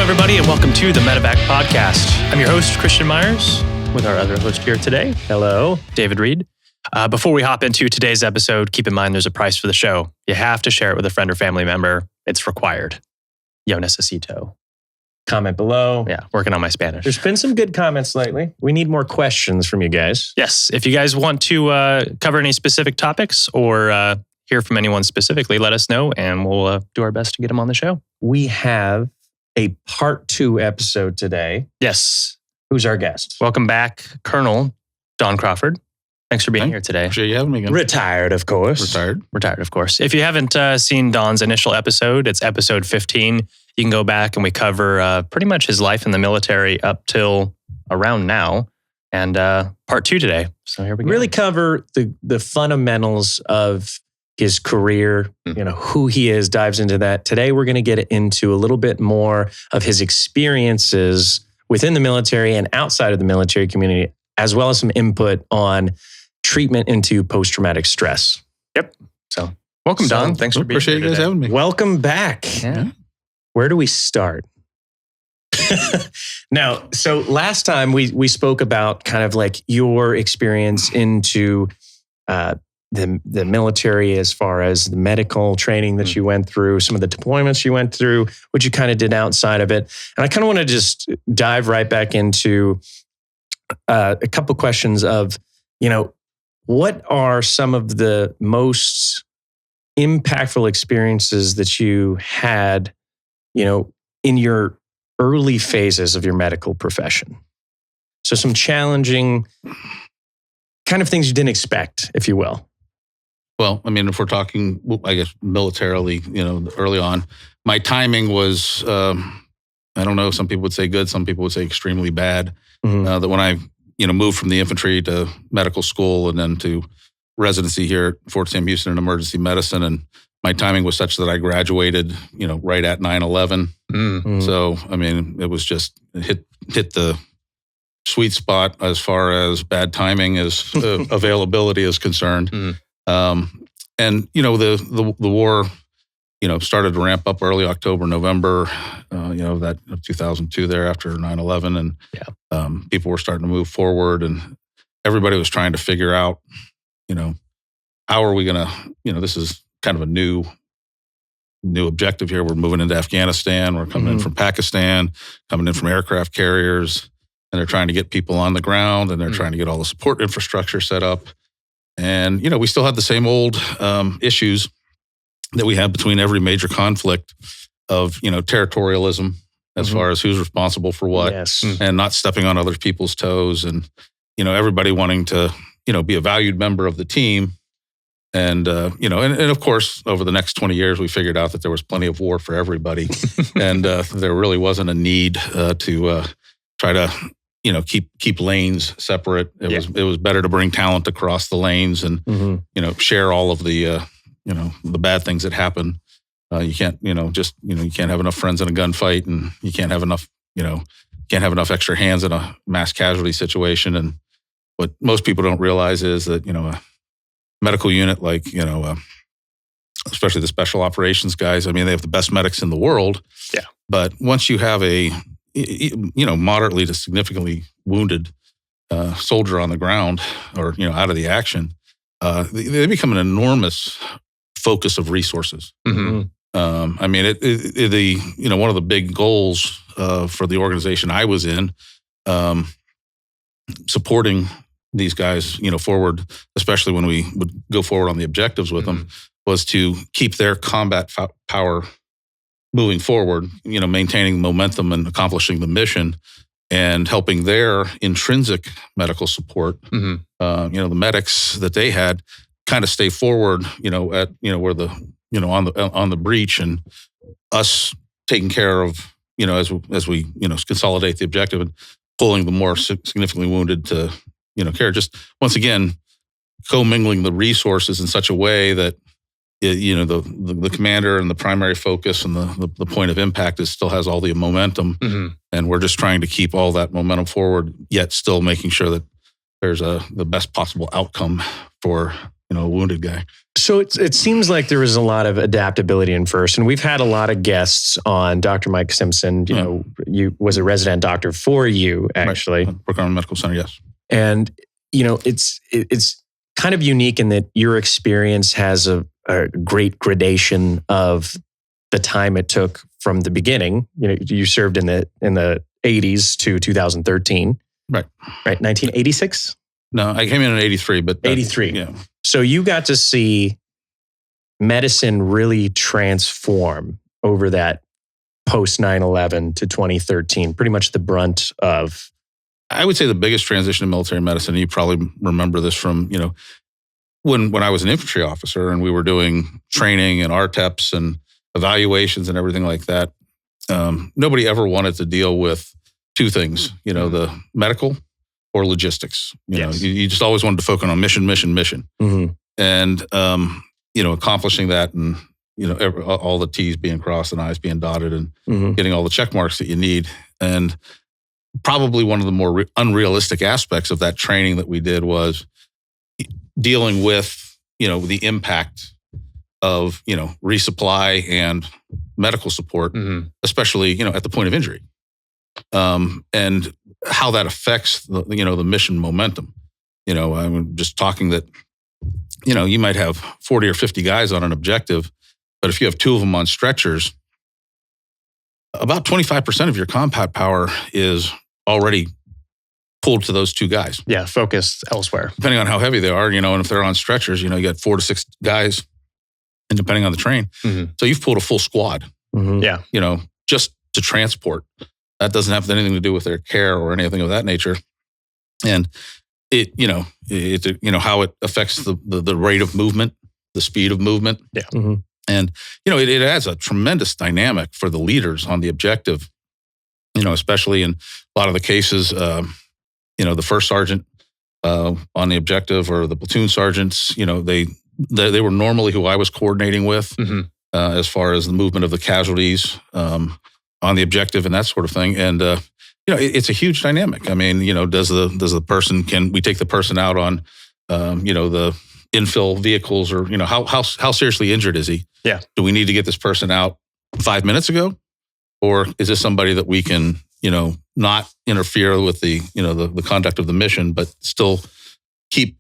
everybody, and welcome to the MedEvac Podcast. I'm your host, Christian Meyers, with our other host here today. Hello, David Reid. Before we hop into today's episode, keep in mind there's a price for the show. You have to share it with a friend or family member. It's required. Yo necesito. Comment below. Yeah, working on my Spanish. There's been some good comments lately. We need more questions from you guys. Yes, if you guys want to cover any specific topics or hear from anyone specifically, let us know, and we'll do our best to get them on the show. We have a part 2 episode today. Yes. Who's our guest? Welcome back, Colonel Don Crawford. Thanks for being here today. Appreciate you having me again. Retired, of course. Retired, of course. If you haven't seen Don's initial episode, it's episode 15. You can go back and we cover pretty much his life in the military up till around now. And part 2 today. So here we go. Really cover the fundamentals of his career, who he is, dives into that. Today, we're going to get into a little bit more of his experiences within the military and outside of the military community, as well as some input on treatment into post-traumatic stress. Yep. So welcome, Don. Thanks for being here. Appreciate you guys having me. Welcome back. Yeah. Where do we start? Now, so last time we spoke about kind of like your experience into the military as far as the medical training that you went through, some of the deployments you went through, what you kind of did outside of it. And I kind of want to just dive right back into a couple questions of, what are some of the most impactful experiences that you had, in your early phases of your medical profession? So some challenging kind of things you didn't expect, if you will. Well, I mean, if we're talking, I guess, militarily, early on, my timing was, I don't know, some people would say good, some people would say extremely bad. Mm-hmm. That when I, moved from the infantry to medical school and then to residency here at Fort Sam Houston in emergency medicine, and my timing was such that I graduated, right at 9/11. Mm-hmm. So, I mean, it was just hit the sweet spot as far as bad timing as availability is concerned. Mm. And the war, started to ramp up early October, November, that of 2002 there after 9/11, and people were starting to move forward, and everybody was trying to figure out, how are we going to, this is kind of a new objective here. We're moving into Afghanistan. We're coming in from Pakistan, coming in from aircraft carriers, and they're trying to get people on the ground, and they're trying to get all the support infrastructure set up. And, we still had the same old issues that we had between every major conflict of, territorialism as far as who's responsible for what, and not stepping on other people's toes, and, everybody wanting to, be a valued member of the team. And, and of course, over the next 20 years, we figured out that there was plenty of war for everybody. And there really wasn't a need to try to, keep lanes separate. It was better to bring talent across the lanes and, share all of the, the bad things that happen. You can't, you can't have enough friends in a gunfight, and you can't have enough, can't have enough extra hands in a mass casualty situation. And what most people don't realize is that, a medical unit like, especially the special operations guys, I mean, they have the best medics in the world. Yeah. But once you have a, moderately to significantly wounded soldier on the ground or, out of the action, they become an enormous focus of resources. Mm-hmm. I mean, one of the big goals for the organization I was in, supporting these guys, forward, especially when we would go forward on the objectives with them, was to keep their combat power moving forward, maintaining momentum and accomplishing the mission, and helping their intrinsic medical support, the medics that they had kind of stay forward, at, where the, on the breach, and us taking care of, as we, consolidate the objective and pulling the more significantly wounded to, care. Just once again, commingling the resources in such a way that, the commander and the primary focus and the point of impact still has all the momentum. And we're just trying to keep all that momentum forward, yet still making sure that there's the best possible outcome for a wounded guy. So it seems like there was a lot of adaptability in first, and we've had a lot of guests on. Dr. Mike Simpson, you was a resident doctor for you, actually. Right. Work on a medical center, yes. And, it's kind of unique in that your experience has a great gradation of the time it took from the beginning. You served in the 80s to 2013. Right. 1986? No, I came in 83, but 83. Yeah. So you got to see medicine really transform over that post 9/11 to 2013, pretty much the brunt of. I would say the biggest transition in military medicine, and you probably remember this from, when I was an infantry officer and we were doing training and RTEPs and evaluations and everything like that. Nobody ever wanted to deal with two things, the medical or logistics. You just always wanted to focus on mission. Mm-hmm. And, accomplishing that and, all the T's being crossed and I's being dotted and getting all the check marks that you need. And probably one of the more unrealistic aspects of that training that we did was dealing with, the impact of, resupply and medical support, especially, at the point of injury. And how that affects the mission momentum. I'm just talking that, you might have 40 or 50 guys on an objective, but if you have two of them on stretchers, about 25% of your combat power is already pulled to those two guys. Yeah, focused elsewhere. Depending on how heavy they are, and if they're on stretchers, you got 4 to 6 guys, and depending on the train. So you've pulled a full squad, Yeah. Just to transport. That doesn't have anything to do with their care or anything of that nature. And it, how it affects the rate of movement, the speed of movement. Yeah. And, it adds a tremendous dynamic for the leaders on the objective, especially in a lot of the cases, the first sergeant on the objective or the platoon sergeants, they were normally who I was coordinating with as far as the movement of the casualties on the objective and that sort of thing. And, it's a huge dynamic. I mean, does the person, can we take the person out on, the infill vehicles or, how seriously injured is he? Yeah. Do we need to get this person out 5 minutes ago? Or is this somebody that we can, not interfere with the, the conduct of the mission, but still keep,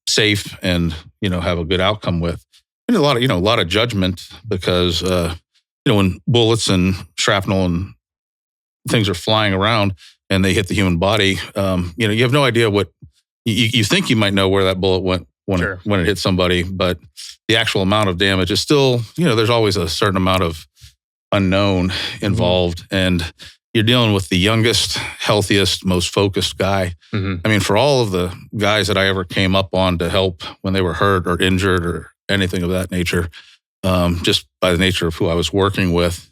safe and, have a good outcome with? And a lot of judgment because, when bullets and shrapnel and things are flying around and they hit the human body, you have no idea what you think you might know where that bullet went when it hit somebody, but the actual amount of damage is still, there's always a certain amount of unknown involved. And you're dealing with the youngest, healthiest, most focused guy. I mean, for all of the guys that I ever came up on to help when they were hurt or injured or anything of that nature, just by the nature of who I was working with,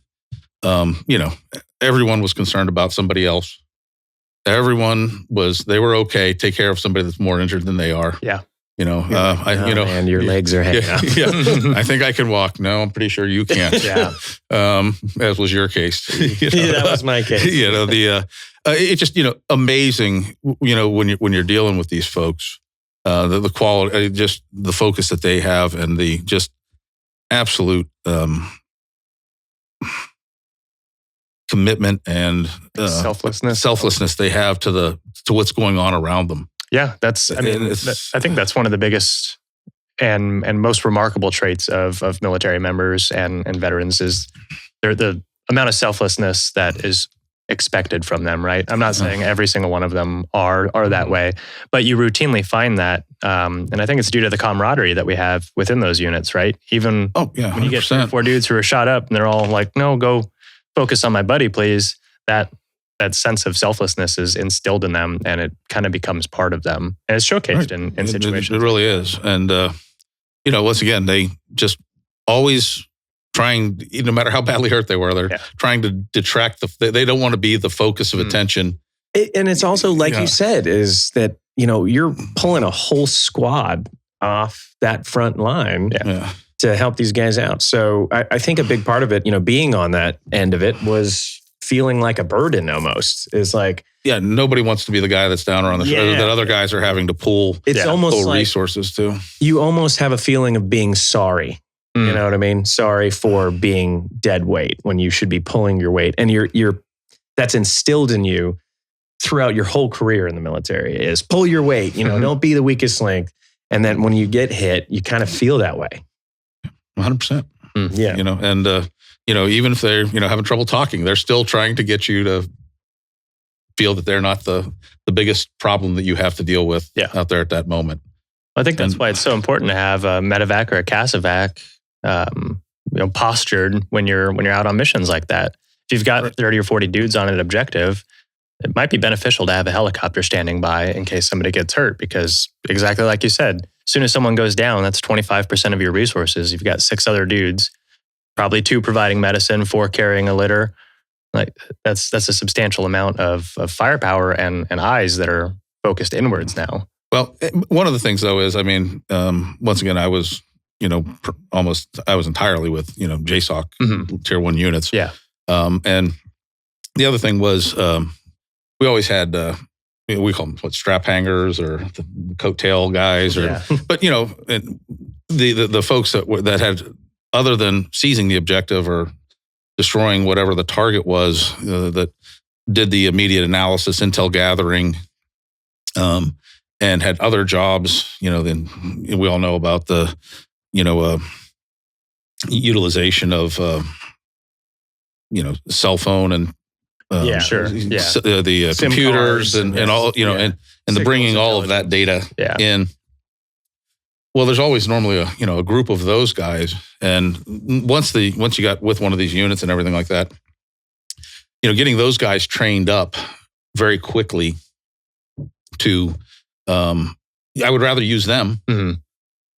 everyone was concerned about somebody else. They were okay, take care of somebody that's more injured than they are. Yeah. And your legs are hanging out. Yeah. I think I can walk. No, I'm pretty sure you can't. Yeah. As was your case. That was my case. It's just, amazing, when you're dealing with these folks, the quality, just the focus that they have and the just absolute commitment and selflessness they have to what's going on around them. Yeah, I think that's one of the biggest and most remarkable traits of military members and veterans is the amount of selflessness that is expected from them, right? I'm not saying every single one of them are that way, but you routinely find that. And I think it's due to the camaraderie that we have within those units, right? Even when you get 3 or 4 dudes who are shot up and they're all like, no, go focus on my buddy, please. That sense of selflessness is instilled in them and it kind of becomes part of them. And it's showcased in situations. It really is. And, once again, they just always trying, no matter how badly hurt they were, they're trying to detract they don't want to be the focus of attention. And it's also, like you said, is that, you're pulling a whole squad off that front line to help these guys out. So I think a big part of it, being on that end of it was feeling like a burden almost. Is like, nobody wants to be the guy that's down around the shoulder that other guys are having to pull. It's almost pull like resources too. You almost have a feeling of being sorry. You know what I mean? Sorry for being dead weight when you should be pulling your weight, and you're that's instilled in you throughout your whole career in the military is pull your weight. Don't be the weakest link. And then when you get hit, you kind of feel that way. 100%. Yeah. And even if they're having trouble talking, they're still trying to get you to feel that they're not the biggest problem that you have to deal with out there at that moment. I think that's why it's so important to have a MedEvac or a CASEVAC postured when you're out on missions like that. If you've got 30 or 40 dudes on an objective, it might be beneficial to have a helicopter standing by in case somebody gets hurt, because exactly like you said, as soon as someone goes down, that's 25% of your resources. You've got 6 other dudes, probably 2 providing medicine, 4 carrying a litter. Like that's a substantial amount of firepower and eyes that are focused inwards now. Well, one of the things though is, once again, I was, I was entirely with, JSOC, Tier 1 units. Yeah. And the other thing was, we always had, we call them strap hangers or the coattail guys, but the folks that had, other than seizing the objective or destroying whatever the target was, that did the immediate analysis, intel gathering, and had other jobs. Then we all know about the, utilization of, cell phone and the computers and all, and the bringing all of that data in. Well, there's always normally a group of those guys, and once you got with one of these units and everything like that, getting those guys trained up very quickly to, I would rather use them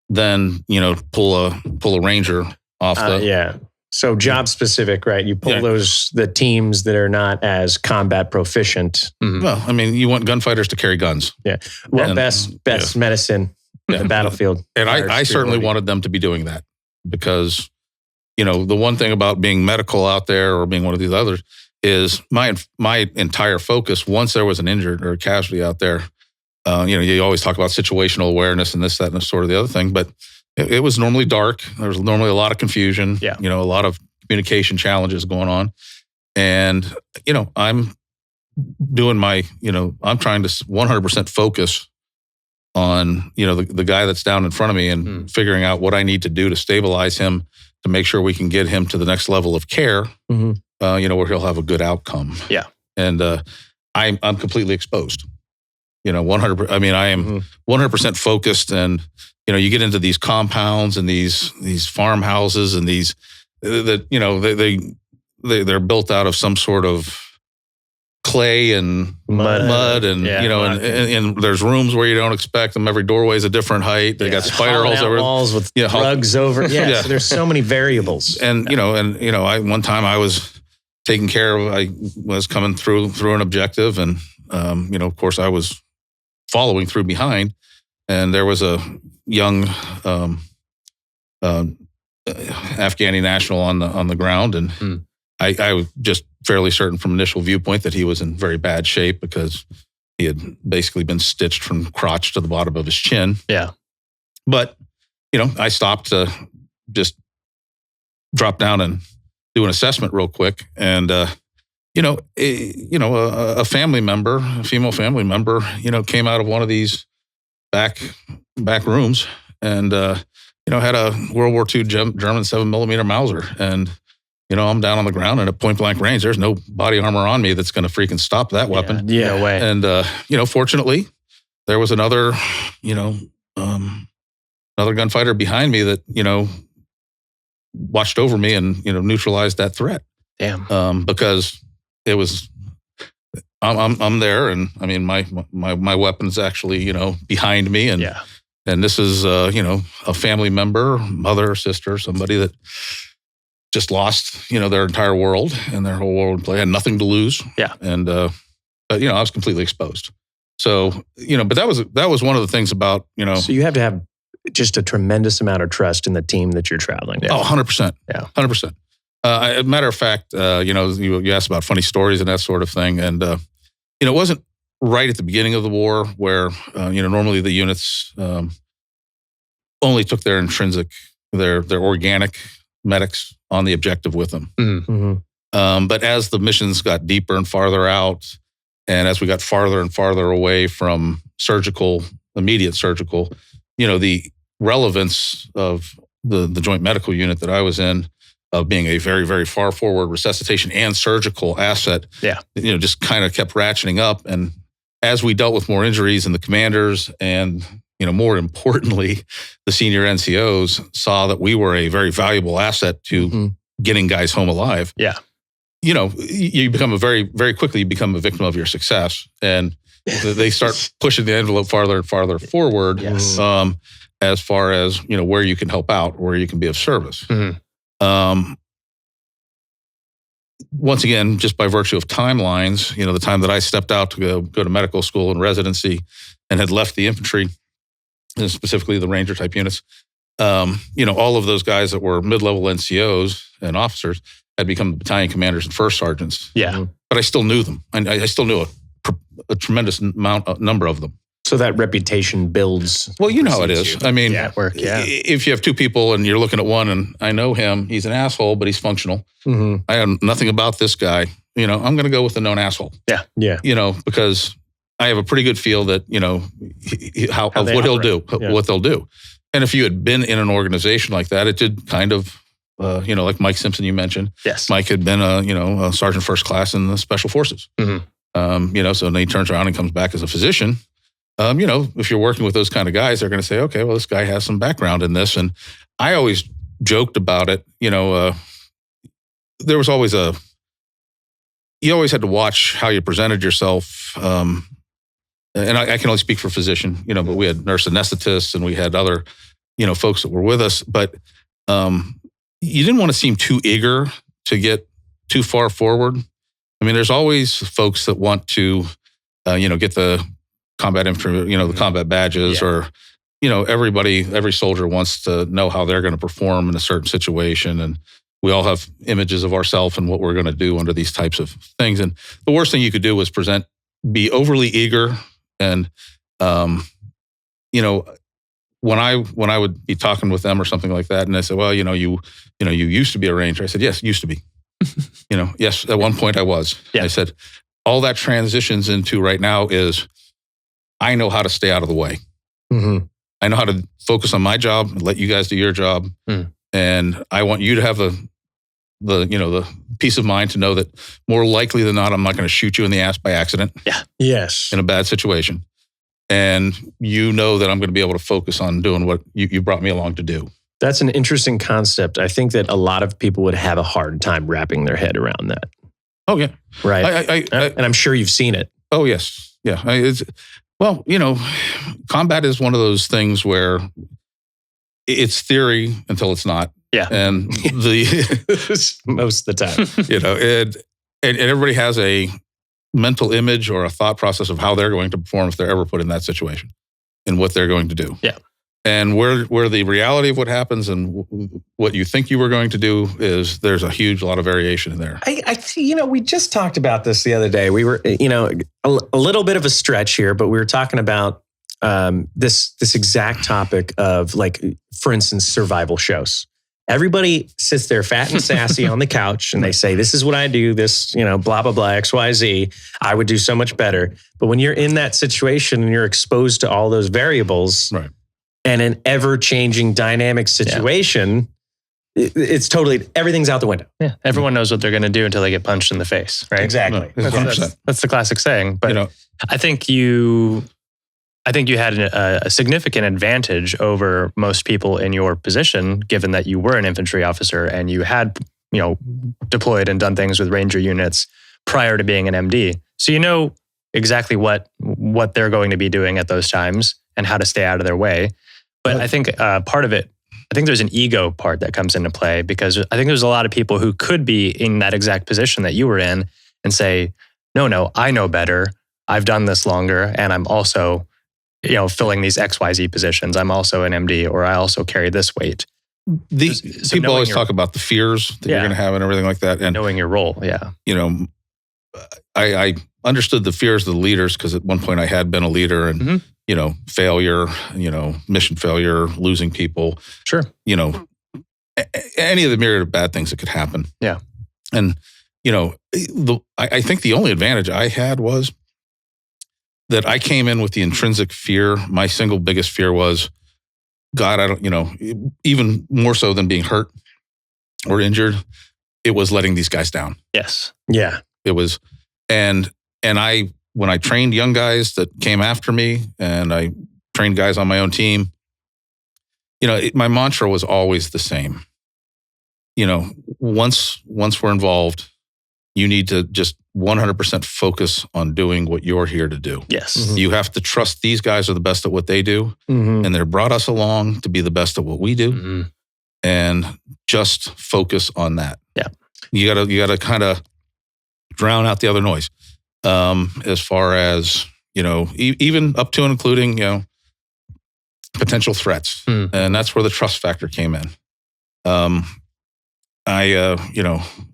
than pull a ranger off the So job specific, right? You pull the teams that are not as combat proficient. Well, you want gunfighters to carry guns. Yeah. Well, best medicine in the battlefield. And I certainly wanted them to be doing that, because, the one thing about being medical out there or being one of these others is my entire focus, once there was an injured or a casualty out there, you always talk about situational awareness and this, that, and sort of the other thing, but it was normally dark. There was normally a lot of confusion, a lot of communication challenges going on. And, I'm doing I'm trying to 100% focus on, the guy that's down in front of me and figuring out what I need to do to stabilize him, to make sure we can get him to the next level of care, where he'll have a good outcome. Yeah. And I'm completely exposed. 100%. I am 100% focused, and you get into these compounds and these farmhouses and these that they're built out of some sort of clay and mud and and there's rooms where you don't expect them. Every doorway is a different height. They got spider holes over walls with rugs over. So there's so many variables. And I one time I was taking care of. I was coming through an objective, and of course I was following through behind, and there was a young Afghani national on the ground, and I was just fairly certain from initial viewpoint that he was in very bad shape, because he had basically been stitched from crotch to the bottom of his chin. Yeah. But, I stopped to just drop down and do an assessment real quick. And, a family member, a female family member, came out of one of these back rooms and, had a World War II German 7mm Mauser. And, I'm down on the ground and at point blank range. There's no body armor on me that's going to freaking stop that weapon. No way. And, fortunately, there was another gunfighter behind me that, watched over me and, neutralized that threat. Damn. Because it was, I'm there, and my weapon's actually, behind me, and this is, a family member, mother, sister, somebody that just lost, their entire world and their whole world play, had nothing to lose. Yeah. And, I was completely exposed. So, but that was one of the things about, So you have to have just a tremendous amount of trust in the team that you're traveling with. Oh, 100%. Yeah. 100%. As a matter of fact, you asked about funny stories and that sort of thing. And, it wasn't right at the beginning of the war where, normally the units only took their intrinsic, their organic medics on the objective with them. Mm-hmm. But as the missions got deeper and farther out, and as we got farther and farther away from immediate surgical, the relevance of the joint medical unit that I was in, of being a very, very far forward resuscitation and surgical asset, just kind of kept ratcheting up. And as we dealt with more injuries, and the commanders and, more importantly, the senior NCOs saw that we were a very valuable asset to getting guys home alive. Yeah. You become very, very quickly, you become a victim of your success. And they start pushing the envelope farther and farther forward, Yes. As far as, where you can help out, where you can be of service. Once again, just by virtue of timelines, the time that I stepped out to go to medical school and residency and had left the infantry, and specifically the Ranger type units, all of those guys that were mid-level NCOs and officers had become battalion commanders and first sergeants. Yeah. But I still knew them. I still knew a tremendous number of them. So that reputation builds. Well, you know how it is. I mean, if you have two people and you're looking at one and I know him, he's an asshole, but he's functional. Mm-hmm. I have nothing about this guy. I'm going to go with the known asshole. Yeah. Yeah. Because I have a pretty good feel that, what he'll do, what they'll do. And if you had been in an organization like that, it did kind of, like Mike Simpson, you mentioned. Yes. Mike had been a sergeant first class in the special forces. Mm-hmm. So then he turns around and comes back as a physician. If you're working with those kind of guys, they're going to say, okay, well, this guy has some background in this. And I always joked about it. There was always you always had to watch how you presented yourself. And I can only speak for physician, but we had nurse anesthetists and we had other, folks that were with us. But you didn't want to seem too eager to get too far forward. I mean, there's always folks that want to, get the combat infantry, the combat badges, or, every soldier wants to know how they're going to perform in a certain situation. And we all have images of ourselves and what we're going to do under these types of things. And the worst thing you could do was be overly eager. And, when I would be talking with them or something like that, and they said, well, you used to be a Ranger. I said, yes, used to be. Yes, at one point I was. Yeah. I said, all that transitions into right now is I know how to stay out of the way. Mm-hmm. I know how to focus on my job and let you guys do your job. And I want you to have the peace of mind to know that more likely than not, I'm not going to shoot you in the ass by accident. Yeah. Yes. In a bad situation. And that I'm going to be able to focus on doing what you brought me along to do. That's an interesting concept. I think that a lot of people would have a hard time wrapping their head around that. Oh, yeah. Right. And I'm sure you've seen it. Oh, yes. Yeah. Combat is one of those things where it's theory until it's not. Yeah. And most of the time, and everybody has a mental image or a thought process of how they're going to perform if they're ever put in that situation and what they're going to do. Yeah. And where the reality of what happens and what you think you were going to do is there's a lot of variation in there. We just talked about this the other day. We were, a little bit of a stretch here, but we were talking about this exact topic of, like, for instance, survival shows. Everybody sits there fat and sassy on the couch and they say, this is what I do, this, blah, blah, blah, XYZ. I would do so much better. But when you're in that situation and you're exposed to all those variables, right, and an ever-changing dynamic situation, it's totally, everything's out the window. Yeah. Everyone knows what they're going to do until they get punched in the face, right? Exactly. That's the classic saying. But I think you had a significant advantage over most people in your position, given that you were an infantry officer and you had, deployed and done things with Ranger units prior to being an MD. So you know exactly what they're going to be doing at those times and how to stay out of their way. But I think part of it, I think there's an ego part that comes into play, because I think there's a lot of people who could be in that exact position that you were in and say, no, I know better. I've done this longer. And I'm also, filling these XYZ positions. I'm also an MD, or I also carry this weight. People always talk about the fears that you're going to have and everything like that. And knowing your role. Yeah. I understood the fears of the leaders because at one point I had been a leader and, failure, mission failure, losing people. Sure. Any of the myriad of bad things that could happen. Yeah. And, I think the only advantage I had was that I came in with the intrinsic fear. My single biggest fear was, God, I don't, even more so than being hurt or injured, it was letting these guys down. Yes. Yeah. It was, and when I trained young guys that came after me and I trained guys on my own team, my mantra was always the same. Once we're involved, you need to just 100% focus on doing what you're here to do. Yes. Mm-hmm. You have to trust these guys are the best at what they do. Mm-hmm. And they brought us along to be the best at what we do. Mm-hmm. And just focus on that. Yeah. You gotta kind of drown out the other noise. As far as, even up to and including, potential threats. And that's where the trust factor came in. Like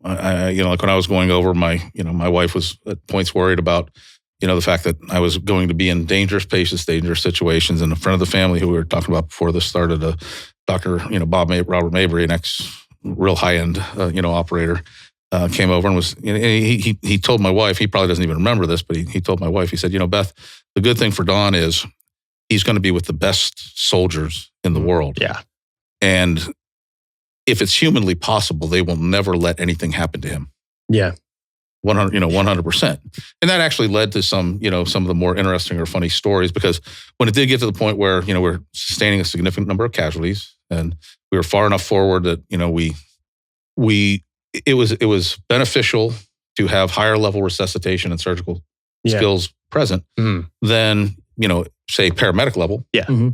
when I was going over, my wife was at points worried about, the fact that I was going to be in dangerous places, dangerous situations. And a friend of the family who we were talking about before this started, Dr. Robert Mabry, an real high-end, operator, came over and was, he told my wife, he probably doesn't even remember this, but he told my wife, he said, Beth, the good thing for Don is he's going to be with the best soldiers in the world. Yeah. And if it's humanly possible, they will never let anything happen to him. Yeah. 100%. And that actually led to some of the more interesting or funny stories, because when it did get to the point where, we're sustaining a significant number of casualties and we were far enough forward that, it was beneficial to have higher level resuscitation and surgical skills present than, say paramedic level. Yeah. Mm-hmm.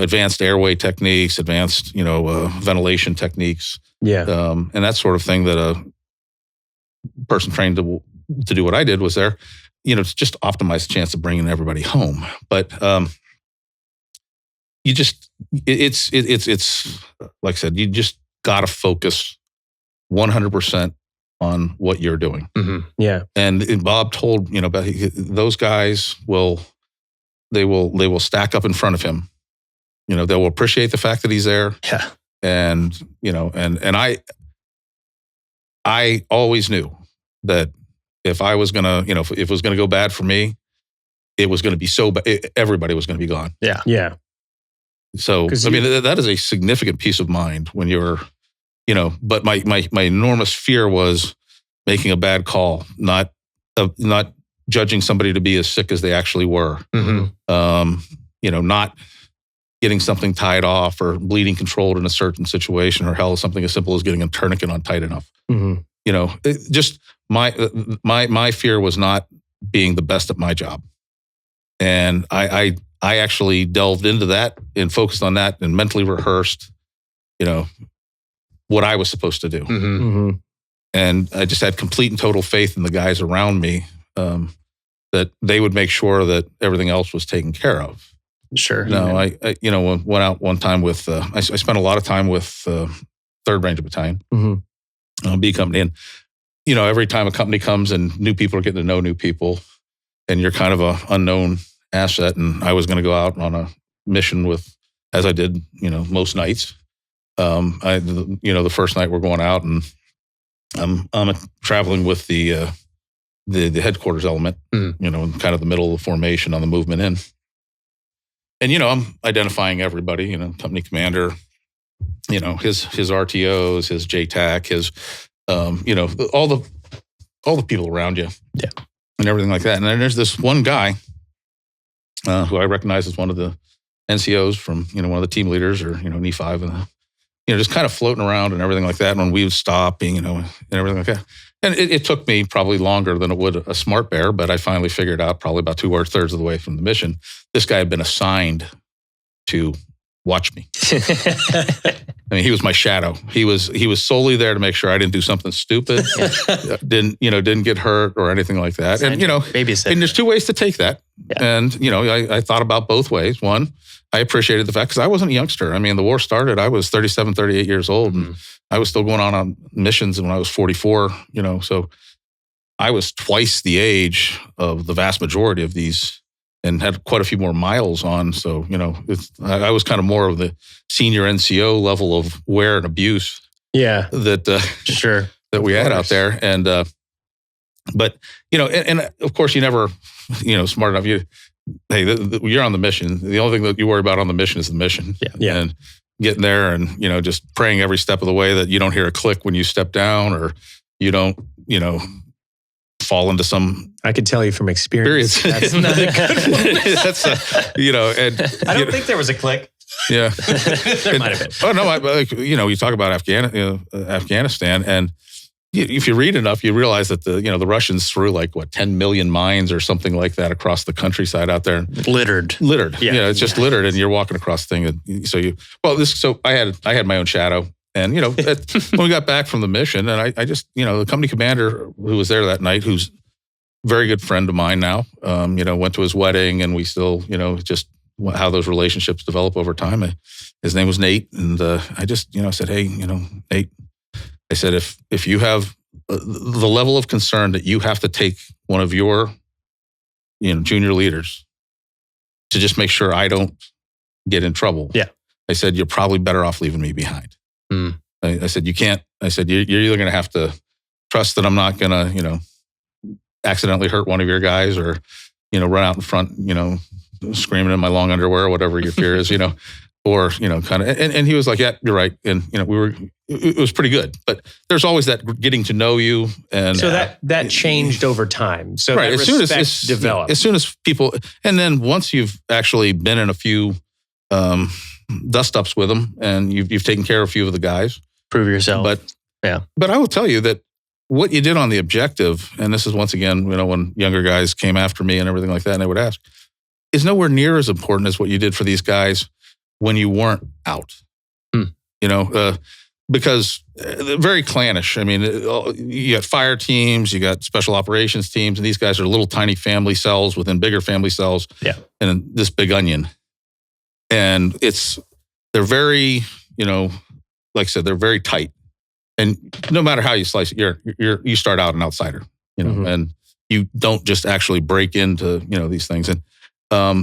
Advanced airway techniques, advanced, ventilation techniques. Yeah. And that sort of thing that a person trained to do what I did was there, to just optimize the chance of bringing everybody home. But it's like I said, you just got to focus 100% on what you're doing. Mm-hmm. Yeah. And Bob told, those guys will stack up in front of him. They will appreciate the fact that he's there. Yeah. And, I always knew that if I was going to, if it was going to go bad for me, it was going to be so bad. Everybody was going to be gone. Yeah. Yeah. So, that is a significant peace of mind when you're, but my enormous fear was making a bad call, not judging somebody to be as sick as they actually were. Mm-hmm. Not getting something tied off or bleeding controlled in a certain situation, or hell, something as simple as getting a tourniquet on tight enough. Mm-hmm. Just my fear was not being the best at my job. And I actually delved into that and focused on that and mentally rehearsed, what I was supposed to do. Mm-hmm. Mm-hmm. And I just had complete and total faith in the guys around me, that they would make sure that everything else was taken care of. Sure. No, I went out one time with, I spent a lot of time with 3rd Ranger Battalion, B Company. And, every time a company comes and new people are getting to know new people and you're kind of an unknown asset. And I was going to go out on a mission with, as I did, most nights. The first night we're going out and I'm traveling with the headquarters element, in kind of the middle of the formation on the movement in. And, I'm identifying everybody, company commander, his RTOs, his JTAC, his, all the people around you. Yeah. And everything like that. And then there's this one guy who I recognize as one of the NCOs from, one of the team leaders or, an E5 and, just kind of floating around and everything like that. And when we would stop, and everything like that. And it took me probably longer than it would a smart bear, but I finally figured out probably about 2/3 of the way from the mission, this guy had been assigned to watch me. I mean, he was my shadow. He was solely there to make sure I didn't do something stupid, didn't get hurt or anything like that. And, babysit. And there's 2 ways to take that. Yeah. And, I thought about both ways. One, I appreciated the fact, because I wasn't a youngster. I mean, the war started, I was 37, 38 years old, and I was still going on missions when I was 44, so I was twice the age of the vast majority of these and had quite a few more miles on. So, I was kind of more of the senior NCO level of wear and abuse. Yeah. Sure. That we had out there. And, but, and of course you never, smart enough. You're on the mission. The only thing that you worry about on the mission is the mission. Yeah. And getting there and, just praying every step of the way that you don't hear a click when you step down or you don't, fall into some. I could tell you from experience. That's not a good one. That's and I don't think there was a click. Yeah. There might have been. Oh no, you talk about Afghanistan and if you read enough, you realize that the Russians threw 10 million mines or something like that across the countryside out there. Littered. Yeah. It's just littered and you're walking across the thing. And so I had my own shadow. And, when we got back from the mission and I just, the company commander who was there that night, who's a very good friend of mine now, went to his wedding and we still, just how those relationships develop over time. His name was Nate. And I just, said, hey, Nate, I said, if you have the level of concern that you have to take one of your, junior leaders to just make sure I don't get in trouble. Yeah. I said, you're probably better off leaving me behind. Mm. I said, you can't. I said, you're either going to have to trust that I'm not going to, accidentally hurt one of your guys or, run out in front, screaming in my long underwear or whatever your fear is, or, kind of. And he was like, yeah, you're right. And, it was pretty good. But there's always that getting to know you. And so that changed over time. So right, that respect developed. As soon as people, and then once you've actually been in a few dust ups with them and you've taken care of a few of the guys. Prove yourself. But I will tell you that what you did on the objective, and this is once again, when younger guys came after me and everything like that, and they would ask, is nowhere near as important as what you did for these guys when you weren't out. Because they're very clannish. I mean, you got fire teams, you got special operations teams, and these guys are little tiny family cells within bigger family cells. Yeah. And this big onion. And they're very, like I said, they're very tight. And no matter how you slice it, you start out an outsider, and you don't just actually break into, these things. And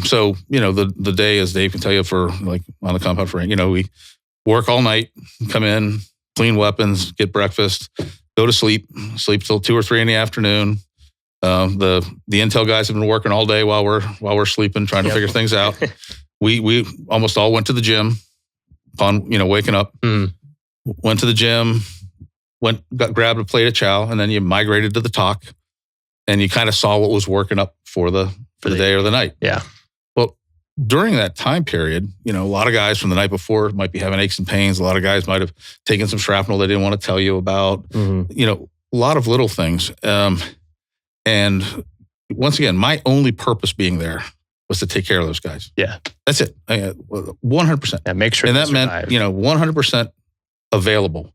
so, the day, as Dave can tell you, for on the compound for, we work all night, come in, clean weapons, get breakfast, go to sleep till 2 or 3 in the afternoon. The intel guys have been working all day while we're sleeping, trying to figure things out. We almost all went to the gym upon, waking up, went to the gym, grabbed a plate of chow, and then you migrated to the talk and you kind of saw what was working up for the day or the night. Yeah. Well, during that time period, a lot of guys from the night before might be having aches and pains. A lot of guys might have taken some shrapnel they didn't want to tell you about, a lot of little things. And once again, my only purpose being there was to take care of those guys. Yeah. That's it. 100%. Yeah, make sure. And that meant, 100% available.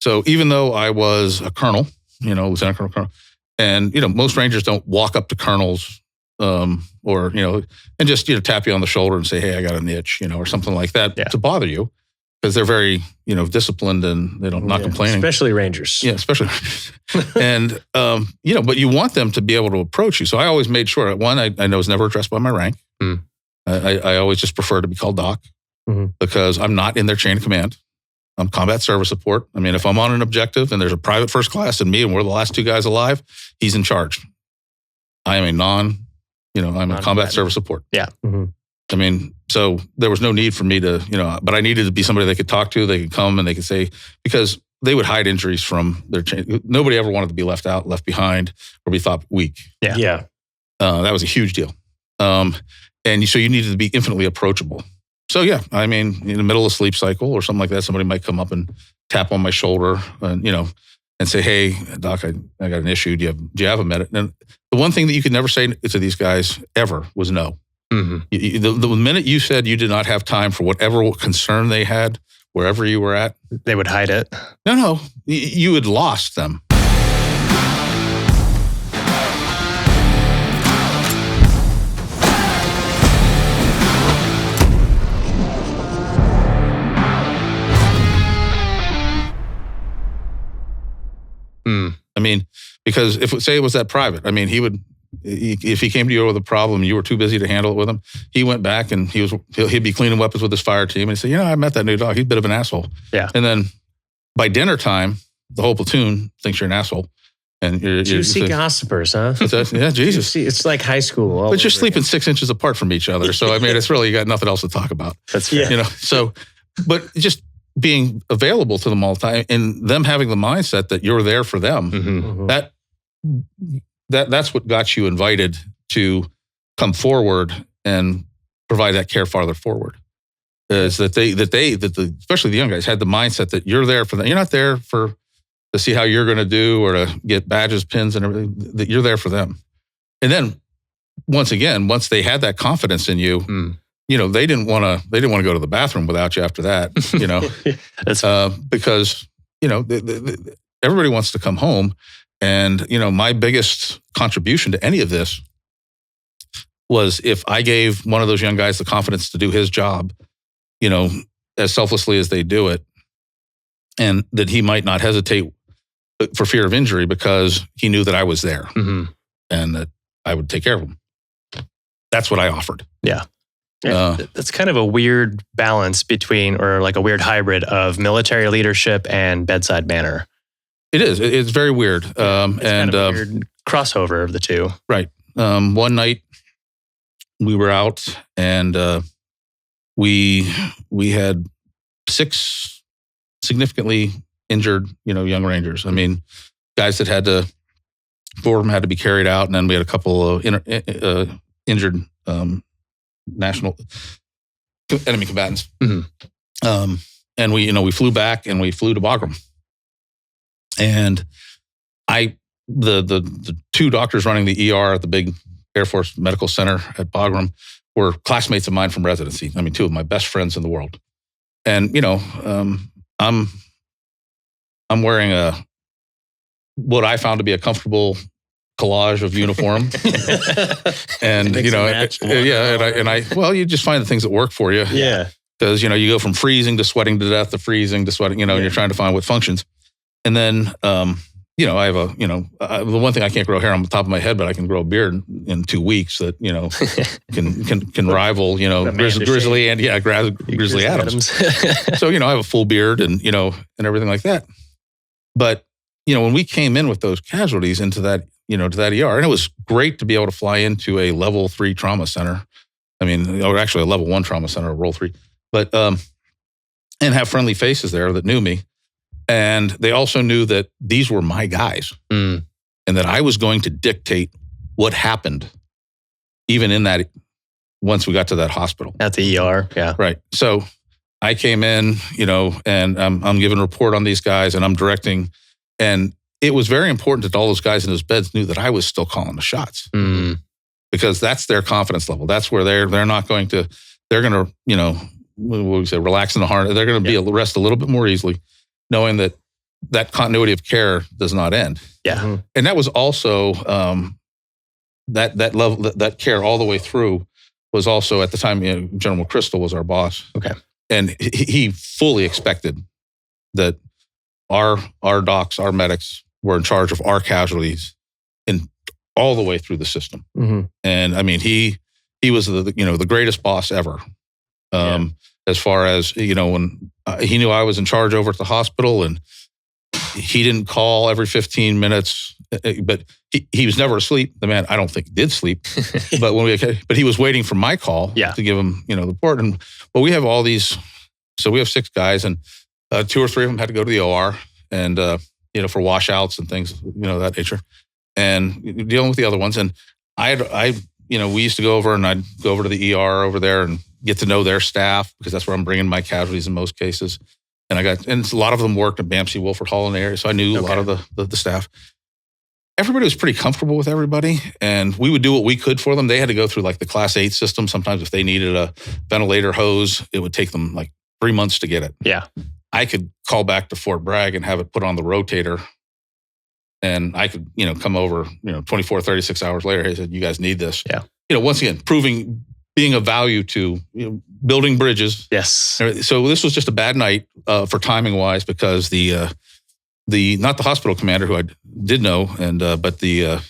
So even though I was a colonel, lieutenant colonel, and, most Rangers don't walk up to colonels or, and just, tap you on the shoulder and say, hey, I got an itch, or something like that to bother you, because they're very, disciplined and they don't not complaining. Especially Rangers. Yeah, especially Rangers. And, but you want them to be able to approach you. So I always made sure, one, I was never addressed by my rank. I always just prefer to be called Doc because I'm not in their chain of command. I'm combat service support. I mean, if I'm on an objective and there's a private first class and me and we're the last 2 guys alive, he's in charge. I am I'm a combat service support. Yeah. I mean, so there was no need for me to, but I needed to be somebody they could talk to. They could come and they could say, because they would hide injuries from their chain. Nobody ever wanted to be left out, left behind, or be thought weak. Yeah. That was a huge deal. And so you needed to be infinitely approachable. So yeah, I mean, in the middle of a sleep cycle or something like that, somebody might come up and tap on my shoulder and, and say, hey, Doc, I got an issue. Do you have a medic? And the one thing that you could never say to these guys ever was no. The minute you said you did not have time for whatever concern they had, wherever you were at, they would hide it. No, you had lost them. I mean, because say it was that private, I mean, if he came to you with a problem, you were too busy to handle it with him. He went back and he'd be cleaning weapons with his fire team, and he'd say, I met that new dog. He's a bit of an asshole. Yeah. And then by dinner time, the whole platoon thinks you're an asshole. And you're juicy gossipers, huh? Yeah, Jesus. It's like high school. But you're sleeping 6 inches apart from each other. So, I mean, it's really, you got nothing else to talk about. That's fair. So, but just being available to them all the time and them having the mindset that you're there for them, that's what got you invited to come forward and provide that care farther forward. Is that especially the young guys had the mindset that you're there for them. You're not there to see how you're going to do or to get badges, pins, and everything. That you're there for them. And then once they had that confidence in you, they didn't want to go to the bathroom without you after that. Because everybody wants to come home. And my biggest contribution to any of this was if I gave one of those young guys the confidence to do his job, as selflessly as they do it, and that he might not hesitate for fear of injury because he knew that I was there and that I would take care of him. That's what I offered. Yeah. That's kind of a weird balance between, or like a weird hybrid of military leadership and bedside manner. It is. It's very weird. It's kind of a weird crossover of the two. Right. One night we were out and we had 6 significantly injured, young Rangers. I mean, guys that 4 of them had to be carried out, and then we had a couple of injured national enemy combatants. And we flew back and we flew to Bagram. And the 2 doctors running the ER at the big Air Force Medical Center at Bagram were classmates of mine from residency. I mean, 2 of my best friends in the world. And I'm wearing what I found to be a comfortable collage of uniform. And you just find the things that work for you. Yeah. Because you go from freezing to sweating to death to freezing to sweating, and you're trying to find what functions. And then I have the one thing, I can't grow hair on the top of my head, but I can grow a beard in 2 weeks that can rival Grizzly and Grizzly Adams. So I have a full beard and and everything like that. But when we came in with those casualties into that to that ER, and it was great to be able to fly into a level 3 trauma center. I mean, or actually a level 1 trauma center, role 3, but and have friendly faces there that knew me. And they also knew that these were my guys and that I was going to dictate what happened even in that, once we got to that hospital. At the ER, yeah. Right. So I came in, and I'm giving a report on these guys and I'm directing. And it was very important that all those guys in those beds knew that I was still calling the shots because that's their confidence level. That's where they're going to what we say, relax in the heart. They're going to be rest a little bit more easily, knowing that continuity of care does not end. Yeah. And that was also that level, that care all the way through was also at the time, General McChrystal was our boss. Okay. And he fully expected that our docs, our medics were in charge of our casualties in all the way through the system. And I mean, he was the greatest boss ever. As far as, when he knew I was in charge over at the hospital, and he didn't call every 15 minutes, but he was never asleep. The man, I don't think, did sleep, but he was waiting for my call to give him, the report. But we have all these, so we have 6 guys, and 2 or 3 of them had to go to the OR and, for washouts and things, that nature, and dealing with the other ones. And we used to go over, and I'd go over to the ER over there and get to know their staff, because that's where I'm bringing my casualties in most cases. And a lot of them worked at BAMC, Wilford Hall in the area, so I knew a lot of the staff. Everybody was pretty comfortable with everybody, and we would do what we could for them. They had to go through like the Class 8 system. Sometimes if they needed a ventilator hose, it would take them like 3 months to get it. Yeah. I could call back to Fort Bragg and have it put on the rotator, and I could, come over, 24, 36 hours later. He said, "You guys need this." Yeah. Once again, being of value to building bridges. Yes. So this was just a bad night for timing wise, because the not the hospital commander who I did know, but the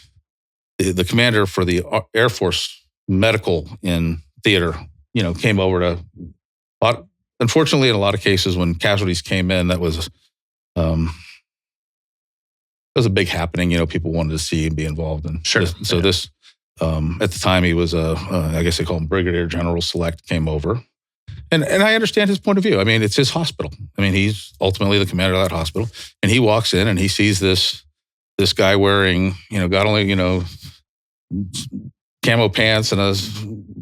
commander for the Air Force medical in theater, came over to. Unfortunately, in a lot of cases, when casualties came in, that was a big happening. People wanted to see and be involved in. Sure. This at the time he was I guess they call him Brigadier General Select, came over, and I understand his point of view. I mean, it's his hospital. I mean, he's ultimately the commander of that hospital, and he walks in and he sees this guy wearing God only camo pants and a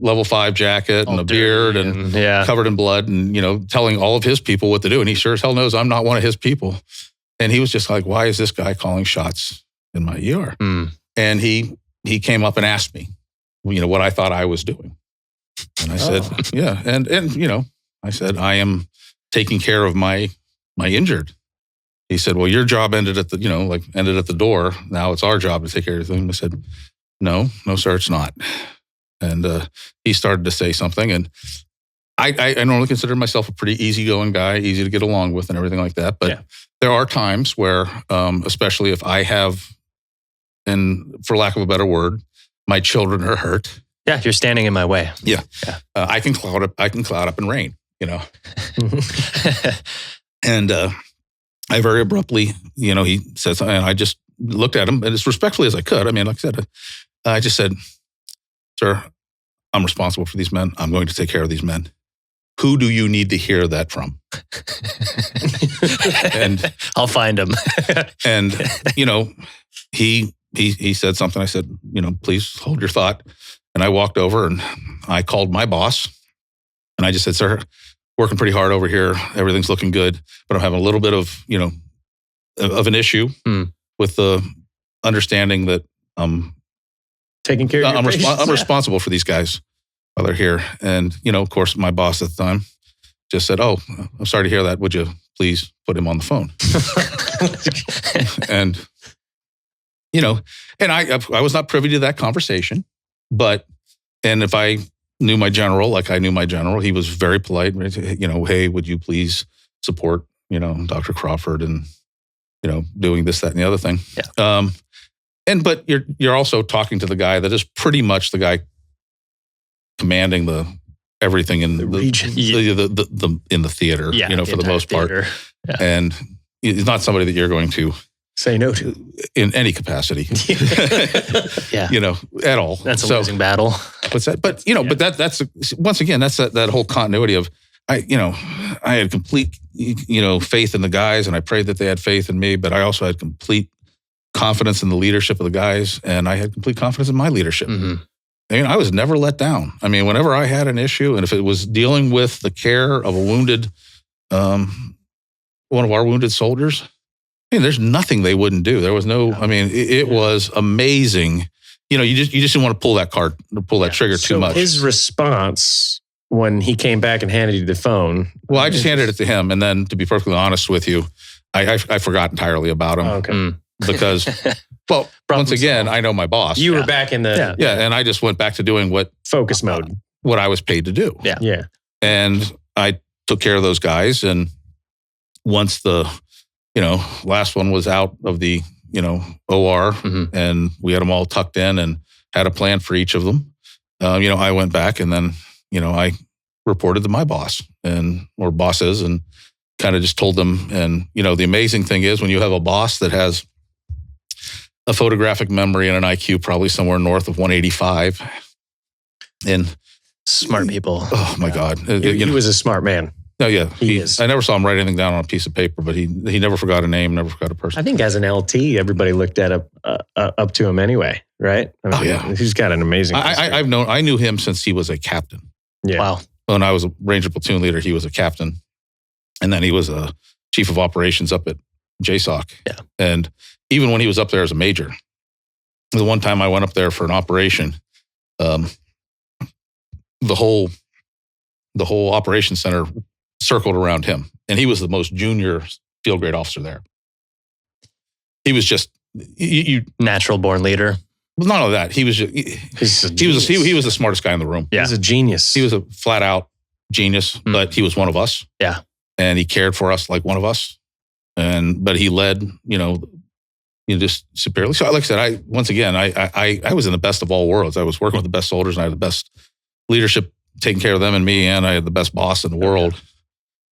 level 5 jacket and a beard and covered in blood and, telling all of his people what to do. And he sure as hell knows I'm not one of his people. And he was just like, why is this guy calling shots in my ER? And he came up and asked me, what I thought I was doing. And I said, yeah. And I said, I am taking care of my injured. He said, well, your job ended at the door. Now it's our job to take care of everything. I said, no, sir, it's not. And he started to say something. And I normally consider myself a pretty easygoing guy, easy to get along with and everything like that. But there are times where, especially if I have, and for lack of a better word, my children are hurt. Yeah, you're standing in my way. Yeah. I can cloud up in rain, And I very abruptly, he said something, and I just looked at him as respectfully as I could. I mean, like I said, I just said, sir, I'm responsible for these men. I'm going to take care of these men. Who do you need to hear that from? And I'll find him. And, he said something. I said, please hold your thought. And I walked over and I called my boss and I just said, sir, working pretty hard over here. Everything's looking good, but I'm having a little bit of, of an issue with the understanding that taking care of I'm responsible for these guys while they're here. And, of course, my boss at the time just said, oh, I'm sorry to hear that. Would you please put him on the phone? And, and I was not privy to that conversation, and if I knew my general, like I knew my general, he was very polite, hey, would you please support, Dr. Crawford and, doing this, that, and the other thing. Yeah. But you're also talking to the guy that is pretty much the guy commanding everything in the region, in the theater, for the most part. Yeah. And he's not somebody that you're going to say no to in any capacity. At all. That's a losing battle. What's that? But but that's once again, that's that whole continuity of I had complete faith in the guys, and I prayed that they had faith in me, but I also had complete confidence in the leadership of the guys, and I had complete confidence in my leadership. Mm-hmm. I was never let down. I mean, whenever I had an issue, and if it was dealing with the care of a wounded, one of our wounded soldiers, there's nothing they wouldn't do. There was no. It was amazing. You just didn't want to pull that trigger too much. His response when he came back and handed you the phone. Well, I just handed it to him, and then to be perfectly honest with you, I forgot entirely about him. Okay. Because, well, once again, I know my boss. You were back in the and I just went back to doing focus mode, what I was paid to do. Yeah. And I took care of those guys, and once the last one was out of the OR, mm-hmm. and we had them all tucked in and had a plan for each of them. I went back and then I reported to my boss or bosses and kind of just told them. And the amazing thing is when you have a boss that has a photographic memory and an IQ probably somewhere north of 185, and smart people. Oh my God, he was a smart man. Oh yeah, he is. I never saw him write anything down on a piece of paper, but he never forgot a name, never forgot a person. I think as an LT, everybody looked up to him anyway, right? He's got an amazing. I knew him since he was a captain. Yeah. Wow. When I was a Ranger platoon leader, he was a captain, and then he was a chief of operations up at JSOC. Yeah. And even when he was up there as a major, the one time I went up there for an operation, the whole operations center circled around him, and he was the most junior field grade officer there. He was just natural born leader. Well, not only that, he was the smartest guy in the room. Yeah. He was a genius. He was a flat out genius, but he was one of us. Yeah, and he cared for us like one of us. but he led, just superiorly. So like I said, I was in the best of all worlds. I was working with the best soldiers, and I had the best leadership taking care of them and me, and I had the best boss in the world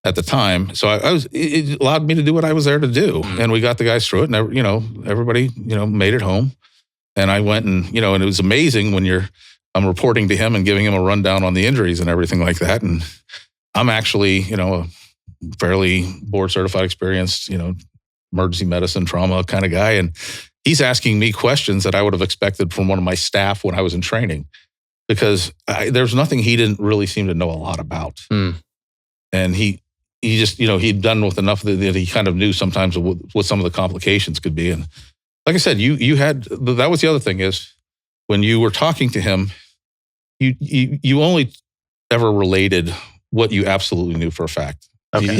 at the time. So it allowed me to do what I was there to do. And we got the guys through it, and everybody, made it home. And I went and it was amazing when I'm reporting to him and giving him a rundown on the injuries and everything like that. And I'm actually, a fairly board certified, experienced, emergency medicine, trauma kind of guy. And he's asking me questions that I would have expected from one of my staff when I was in training, because there's nothing he didn't really seem to know a lot about. And he just, he'd done with enough that he kind of knew sometimes what some of the complications could be. And like I said, that was the other thing is when you were talking to him, you only ever related what you absolutely knew for a fact. Okay.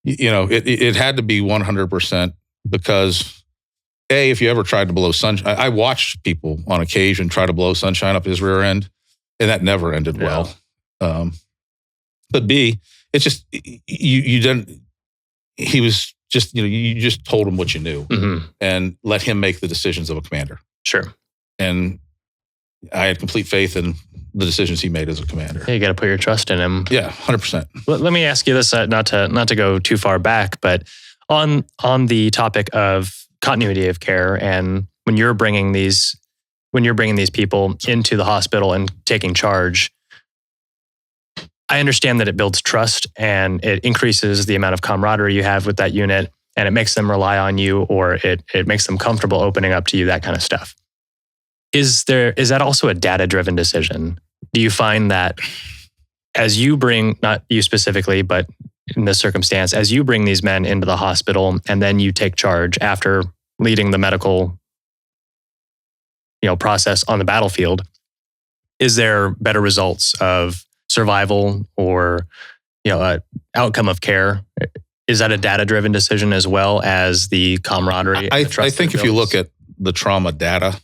It had to be 100% because if you ever tried to blow sunshine, I watched people on occasion try to blow sunshine up his rear end, and that never ended well. But B, it's just, you didn't, he was just, you just told him what you knew and let him make the decisions of a commander. Sure. And I had complete faith in the decisions he made as a commander. You got to put your trust in him. Yeah, 100%. Let me ask you this, not to go too far back, but on the topic of continuity of care, and when you're bringing these people into the hospital and taking charge, I understand that it builds trust and it increases the amount of camaraderie you have with that unit, and it makes them rely on you, or it makes them comfortable opening up to you, that kind of stuff. Is that also a data-driven decision? Do you find that as you bring, not you specifically, but in this circumstance, as you bring these men into the hospital and then you take charge after leading the medical, process on the battlefield, is there better results of survival or, outcome of care? Is that a data-driven decision as well as the camaraderie? I think if you look at the trauma data,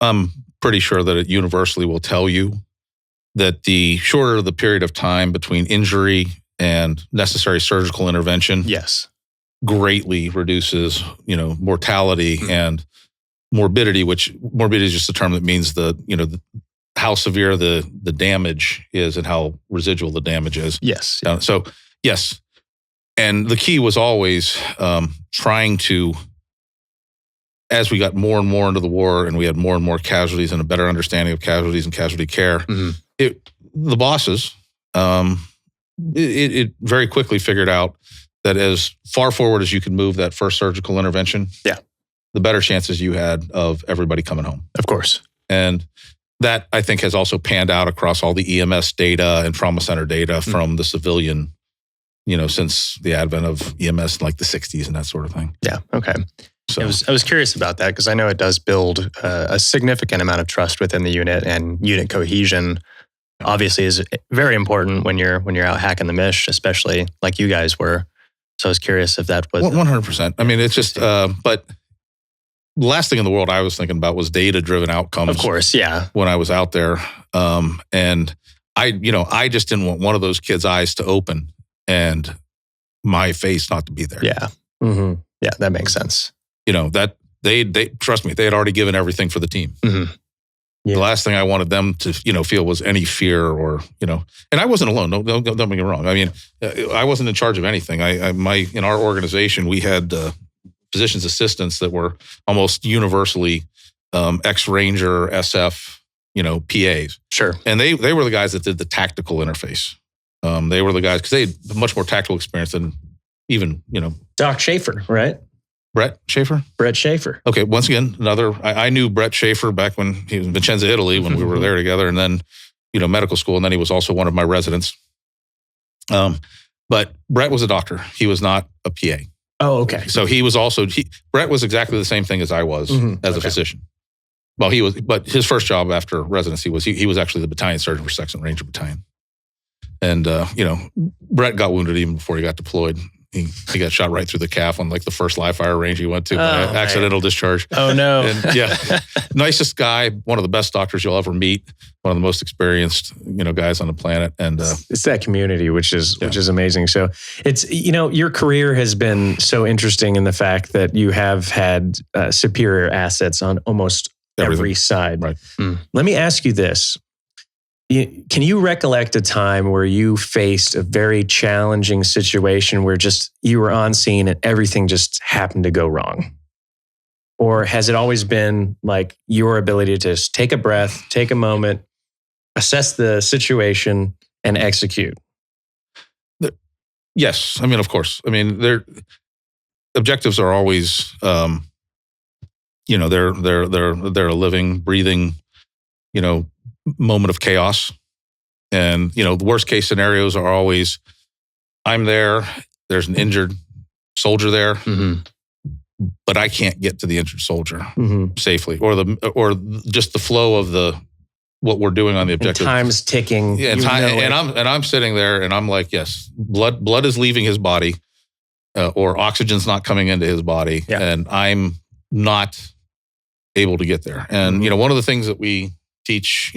I'm pretty sure that it universally will tell you that the shorter the period of time between injury and necessary surgical intervention, yes, greatly reduces, mortality and morbidity, which morbidity is just a term that means how severe the damage is and how residual the damage is. Yes. So yes. And the key was always trying to, as we got more and more into the war and we had more and more casualties and a better understanding of casualties and casualty care, the bosses, it very quickly figured out that as far forward as you could move that first surgical intervention, the better chances you had of everybody coming home. Of course. And that, I think, has also panned out across all the EMS data and trauma center data from the civilian, since the advent of EMS in like the 60s and that sort of thing. Yeah. Okay. So I was curious about that because I know it does build a significant amount of trust within the unit, and unit cohesion obviously is very important when you're out hacking the mish, especially like you guys were. So I was curious if that was 100%. I mean, it's just, but the last thing in the world I was thinking about was data-driven outcomes. Of course, yeah. When I was out there, and I just didn't want one of those kids' eyes to open and my face not to be there. Yeah. Mm-hmm. Yeah, that makes sense. That they trust me, they had already given everything for the team. Mm-hmm. Yeah. The last thing I wanted them to, feel was any fear or, and I wasn't alone. Don't get me wrong. I mean, I wasn't in charge of anything. In our organization, we had physician's assistants that were almost universally ex-Ranger, SF, PAs. Sure. And they were the guys that did the tactical interface. They were the guys, because they had much more tactical experience than even, Doc Schaefer, right? Brett Schaefer? Brett Schaefer. Okay, once again, I knew Brett Schaefer back when he was in Vicenza, Italy, when we were there together, and then, medical school, and then he was also one of my residents. But Brett was a doctor. He was not a PA. Oh, okay. So he was also, Brett was exactly the same thing as I was as a physician. Well, but his first job after residency was, he was actually the battalion surgeon for 2nd Ranger Battalion. And, Brett got wounded even before he got deployed. he got shot right through the calf on like the first live fire range he went to by accidental discharge. Oh no. And yeah, nicest guy, one of the best doctors you'll ever meet, one of the most experienced, guys on the planet. And it's that community, which is amazing. So it's, your career has been so interesting in the fact that you have had superior assets on almost every side. Right. Let me ask you this. Can you recollect a time where you faced a very challenging situation where just you were on scene and everything just happened to go wrong? Or has it always been like your ability to just take a breath, take a moment, assess the situation, and execute? Yes. I mean, of course. I mean, their objectives are always, they're a living, breathing, moment of chaos. And, the worst case scenarios are always, I'm there, there's an injured soldier there, but I can't get to the injured soldier safely, or just the flow of what we're doing on the objective. And time's ticking. Yeah, I'm sitting there and I'm like, yes, blood is leaving his body, or oxygen's not coming into his body, and I'm not able to get there. And one of the things that we teach,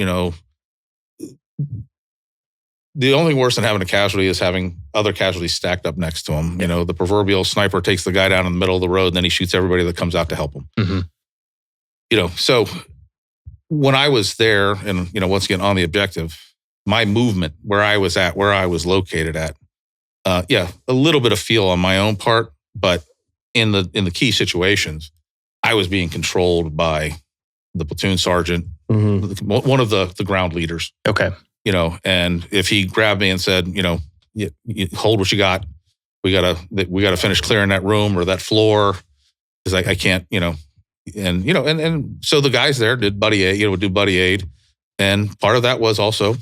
the only worse than having a casualty is having other casualties stacked up next to him. The proverbial sniper takes the guy down in the middle of the road and then he shoots everybody that comes out to help him. So when I was there and, once again on the objective, my movement, where I was located at, a little bit of feel on my own part, but in the key situations, I was being controlled by the platoon sergeant, one of the ground leaders. Okay. And if he grabbed me and said, you hold what you got, we gotta finish clearing that room or that floor, because I can't, and so the guys there did buddy aid, would do buddy aid, and part of that was also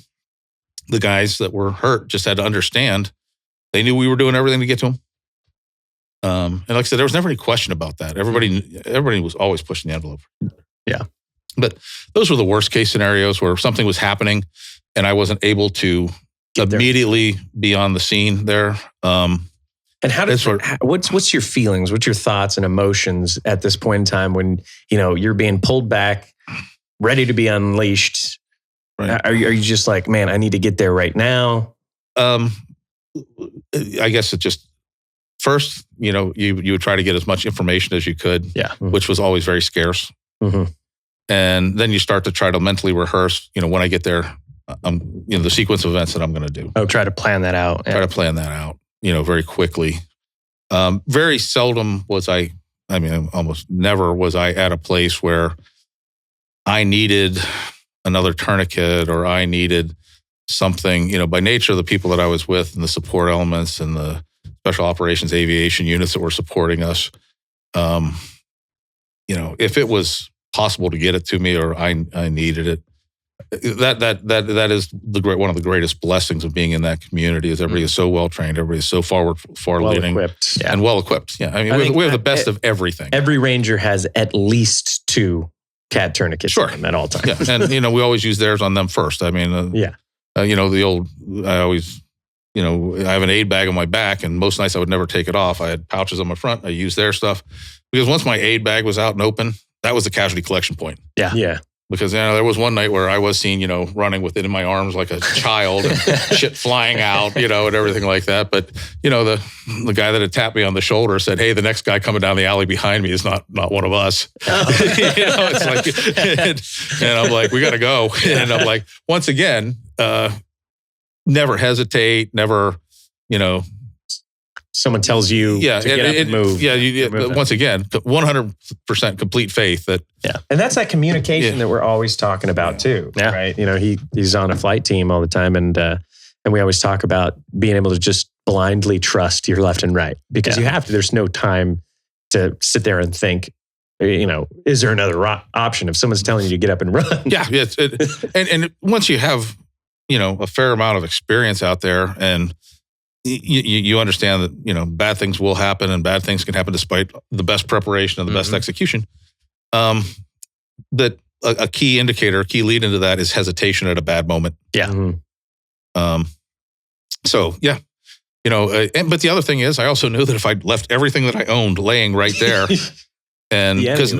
the guys that were hurt just had to understand they knew we were doing everything to get to them. And like I said, there was never any question about that. Everybody was always pushing the envelope. Yeah. But those were the worst case scenarios where something was happening and I wasn't able to immediately be on the scene there. And what's your feelings? What's your thoughts and emotions at this point in time when, you're being pulled back, ready to be unleashed? Right. Are you just like, man, I need to get there right now? I guess it just, first, you would try to get as much information as you could, which was always very scarce. And then you start to try to mentally rehearse, when I get there, the sequence of events that I'm going to do. Oh, try to plan that out. Try to plan that out, very quickly. Very seldom was almost never was I at a place where I needed another tourniquet or I needed something, by nature of the people that I was with and the support elements and the special operations aviation units that were supporting us. If it was possible to get it to me or I needed it, that is one of the greatest blessings of being in that community is everybody is so well trained, everybody is so far leading and well equipped. Yeah, I mean we have the best of everything. Every Ranger has at least 2 CAT tourniquets on them at all times. Yeah, and we always use theirs on them first. I mean, the old I have an aid bag on my back, and most nights I would never take it off. I had pouches on my front. I used their stuff because once my aid bag was out and open, that was the casualty collection point. Yeah. Because there was one night where I was seen, running with it in my arms like a child, and shit flying out, and everything like that. But the guy that had tapped me on the shoulder said, "Hey, the next guy coming down the alley behind me is not one of us." It's like, and I'm like, we got to go. And I'm like, once again, never hesitate, never, someone tells you to get up and move. But once again, 100% complete faith that. Yeah. And that's that communication that we're always talking about too, right? He's on a flight team all the time and we always talk about being able to just blindly trust your left and right because you have to. There's no time to sit there and think, is there another option if someone's telling you to get up and run? Yeah. And once you have, a fair amount of experience out there and you understand that, bad things will happen and bad things can happen despite the best preparation and the best execution. That a key indicator, a key lead into that is hesitation at a bad moment. Yeah. So yeah, But the other thing is, I also knew that if I left everything that I owned laying right there, and because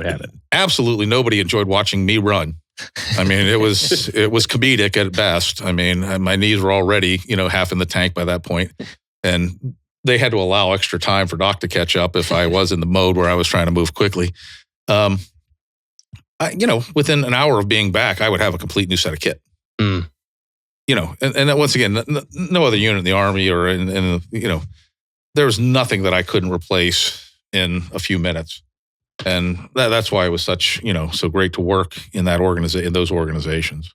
absolutely nobody enjoyed watching me run. I mean, it was comedic at best. I mean, my knees were already, half in the tank by that point, and they had to allow extra time for Doc to catch up if I was in the mode where I was trying to move quickly. Within an hour of being back, I would have a complete new set of kit. And once again, no other unit in the Army or there was nothing that I couldn't replace in a few minutes. And that's why it was such, so great to work in those organizations.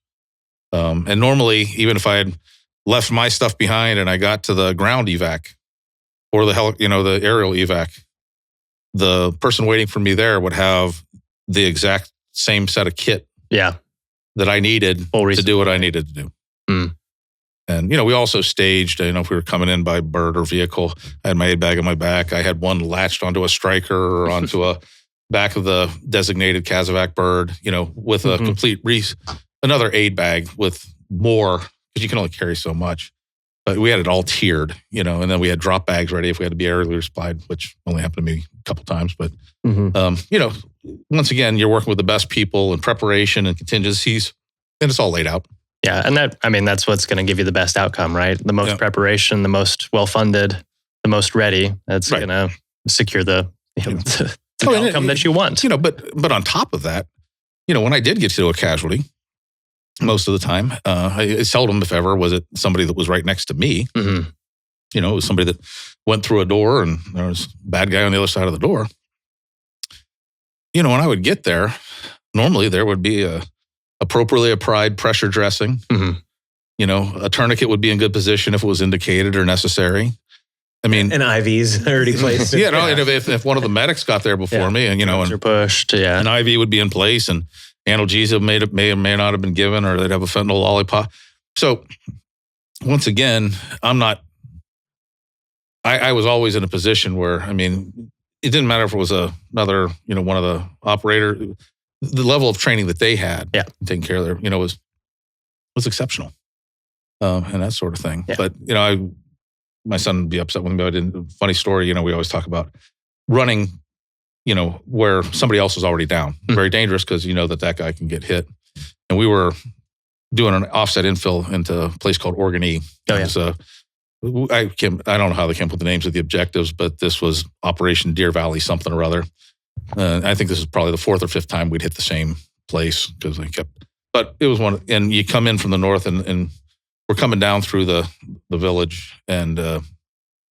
And normally, even if I had left my stuff behind and I got to the ground evac or the aerial evac, the person waiting for me there would have the exact same set of kit that I needed to do what I needed to do. And, we also staged, if we were coming in by bird or vehicle, I had my aid bag on my back. I had one latched onto a striker or onto a back of the designated Casevac bird, with a complete another aid bag with more, because you can only carry so much. But we had it all tiered, and then we had drop bags ready if we had to be aerially supplied, which only happened to me a couple times. But, once again, you're working with the best people in preparation and contingencies, and it's all laid out. Yeah, and that's what's going to give you the best outcome, right? The most preparation, the most well-funded, the most ready. That's going to secure the outcome that you want. But on top of that, when I did get to a casualty, most of the time, seldom, if ever, was it somebody that was right next to me. Mm-hmm. It was somebody that went through a door and there was a bad guy on the other side of the door. When I would get there, normally there would be a appropriately applied pressure dressing. Mm-hmm. A tourniquet would be in good position if it was indicated or necessary. I mean, an IV's already placed. And if one of the medics got there before me, and and pushed, an IV would be in place, and analgesia may or may not have been given, or they'd have a fentanyl lollipop. So, once again, I was always in a position where, it didn't matter if it was another, one of the operator. The level of training that they had, taking care of their, was exceptional, and that sort of thing. Yeah. But my son would be upset with me. I didn't. Funny story, we always talk about running, where somebody else is already down. Mm-hmm. Very dangerous because that guy can get hit. And we were doing an offset infill into a place called Organee. I don't know how they came up with the names of the objectives, but this was Operation Deer Valley something or other. I think this is probably the fourth or fifth time we'd hit the same place because but it was one, and you come in from the north and we're coming down through the village, and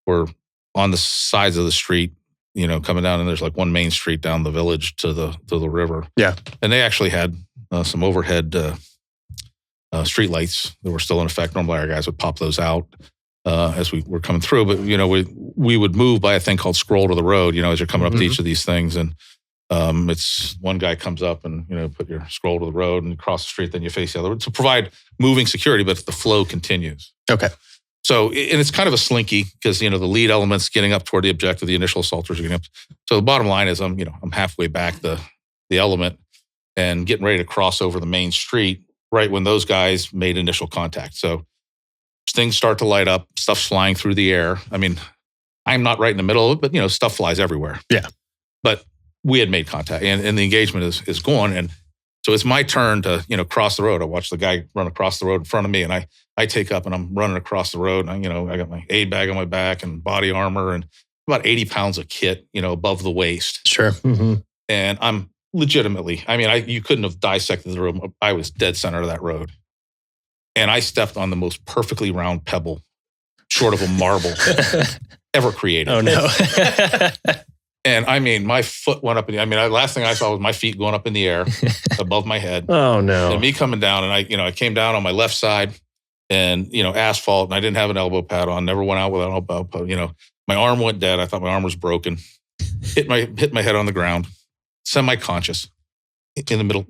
we're on the sides of the street, coming down, and there's like one main street down the village to the river. Yeah. And they actually had some overhead street lights that were still in effect. Normally our guys would pop those out as we were coming through, but we would move by a thing called scroll to the road, as you're coming up to each of these things, and it's one guy comes up and put your scroll to the road and cross the street, then you face the other to provide moving security, but the flow continues. Okay. So, and it's kind of a slinky because the lead element's getting up toward the objective, the initial assaulters are getting up. So the bottom line is I'm halfway back the element and getting ready to cross over the main street right when those guys made initial contact. So things start to light up, stuff's flying through the air. I'm not right in the middle of it, but stuff flies everywhere. Yeah. But we had made contact and the engagement is going. And so it's my turn to, cross the road. I watch the guy run across the road in front of me, and I take up and I'm running across the road, and I got my aid bag on my back and body armor and about 80 pounds of kit, above the waist. Sure. Mm-hmm. And I'm legitimately, you couldn't have dissected the road. I was dead center of that road. And I stepped on the most perfectly round pebble, short of a marble, ever created. Oh, no. And my foot went up in the last thing I saw was my feet going up in the air above my head. Oh, no. And me coming down, and I came down on my left side and, asphalt, and I didn't have an elbow pad on, never went out with an elbow pad. My arm went dead. I thought my arm was broken. Hit my head on the ground, semi-conscious, in the middle.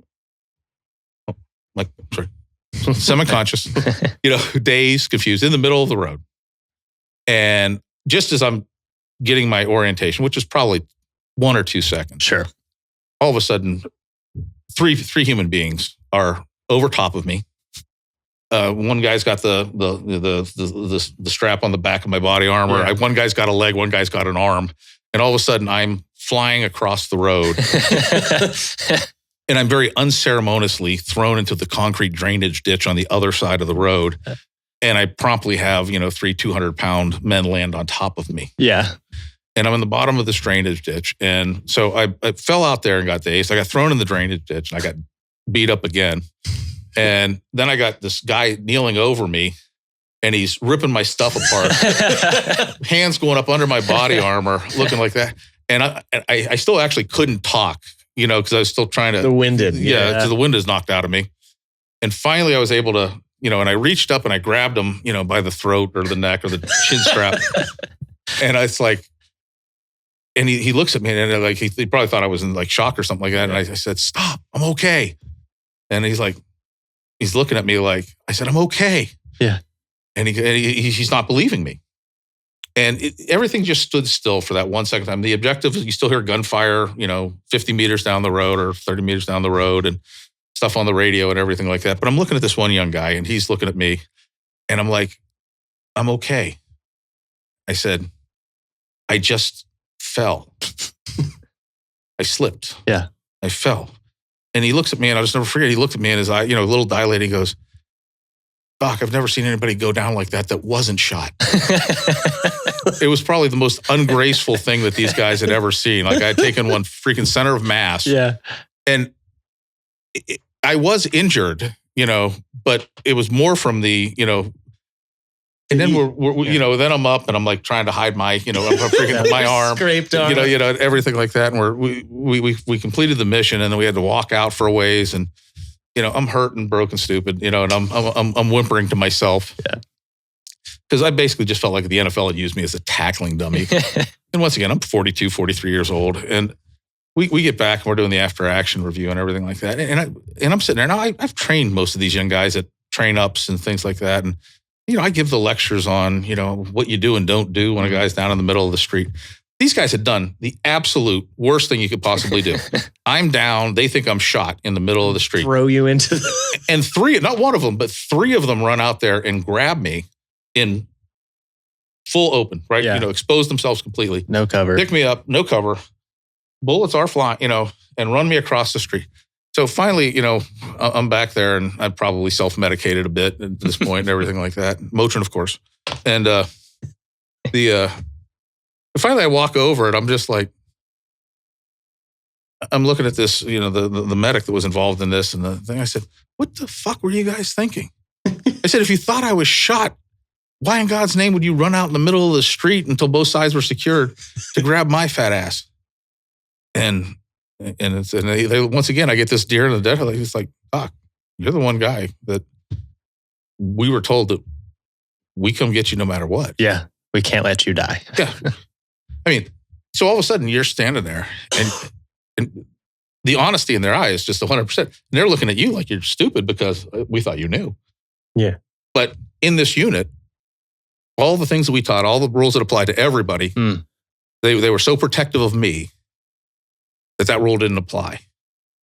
Semi-conscious, dazed, confused, in the middle of the road. And just as I'm getting my orientation, which is probably 1 or 2 seconds. Sure. All of a sudden, three human beings are over top of me, One guy's got the strap on the back of my body armor. Yeah. One guy's got a leg, one guy's got an arm. And all of a sudden I'm flying across the road. And I'm very unceremoniously thrown into the concrete drainage ditch on the other side of the road. And I promptly have, 3 200-pound men land on top of me. Yeah. And I'm in the bottom of this drainage ditch. And so I fell out there and got dazed. I got thrown in the drainage ditch and I got beat up again. And then I got this guy kneeling over me and he's ripping my stuff apart. Hands going up under my body armor, looking like that. And I still actually couldn't talk, because I was still trying to. The winded. Yeah, because the wind is knocked out of me. And finally I was able to, and I reached up and I grabbed him, by the throat or the neck or the chin strap. And it's like, and he looks at me and like, he probably thought I was in like shock or something like that. And I said, "Stop, I'm okay." And he's looking at me like, I said, "I'm okay." Yeah. And he's not believing me. And everything just stood still for that 1 second time. The objective is you still hear gunfire, 50 meters down the road or 30 meters down the road and stuff on the radio and everything like that. But I'm looking at this one young guy and he's looking at me and I'm like, "I'm okay." I said, "I just fell." I slipped. Yeah. I fell. And he looks at me and I'll just never forget. He looked at me in his eye, a little dilated. He goes, "Doc, I've never seen anybody go down like that wasn't shot." It was probably the most ungraceful thing that these guys had ever seen. Like I had taken one freaking center of mass. Yeah. And I was injured, but it was more from the, and then then I'm up and I'm like trying to hide my, freaking my arm, Scraped arm. Everything like that. And we completed the mission and then we had to walk out for a ways and, I'm hurt and broken, stupid, and I'm whimpering to myself. Yeah. Because I basically just felt like the NFL had used me as a tackling dummy. And once again, I'm 42, 43 years old. And we get back and we're doing the after action review and everything like that. And I'm sitting there. Now I've trained most of these young guys at train ups and things like that. And, I give the lectures on, what you do and don't do when a guy's down in the middle of the street. These guys had done the absolute worst thing you could possibly do. I'm down. They think I'm shot in the middle of the street. Throw you into the... And not one of them, but 3 of them run out there and grab me in full open, right? Yeah. Expose themselves completely. No cover. Pick me up, no cover. Bullets are flying, and run me across the street. So finally, I'm back there and I've probably self-medicated a bit at this point and everything like that. Motrin, of course. And finally I walk over and I'm just like, I'm looking at this, the medic that was involved in this and the thing. I said, "What the fuck were you guys thinking?" I said, "If you thought I was shot, why in God's name would you run out in the middle of the street until both sides were secured to grab my fat ass?" And they, once again, I get this deer in the dead. It's like, "Doc, you're the one guy that we were told that we come get you no matter what." Yeah. We can't let you die. Yeah. I mean, so all of a sudden you're standing there and the honesty in their eyes is just 100%. And they're looking at you like you're stupid because we thought you knew. Yeah. But in this unit, all the things that we taught, all the rules that apply to everybody, they were so protective of me that rule didn't apply.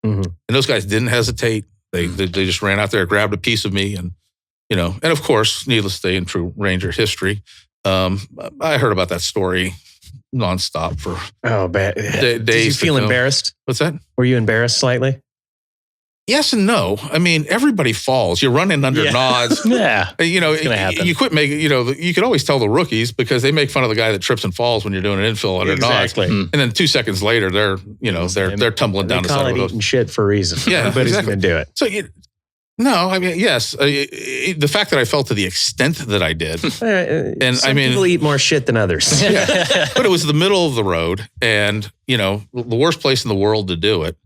Mm-hmm. And those guys didn't hesitate. They just ran out there, grabbed a piece of me, and and of course, needless to say, in true Ranger history, I heard about that story nonstop for bad. days. Did you feel embarrassed? What's that? Were you embarrassed slightly? Yes and no. I mean, everybody falls. You're running under nods. Yeah. You happen. quit making, you could always tell the rookies because they make fun of the guy that trips and falls when you're doing an infill under Exactly. nods. And then 2 seconds later, they're tumbling down the side of the road. Eating shit for a reason. Yeah, Everybody's exactly. going to do it. So, no, I mean, yes. The fact that I fell to the extent that I did. And some people eat more shit than others. Yeah. But it was the middle of the road and, the worst place in the world to do it.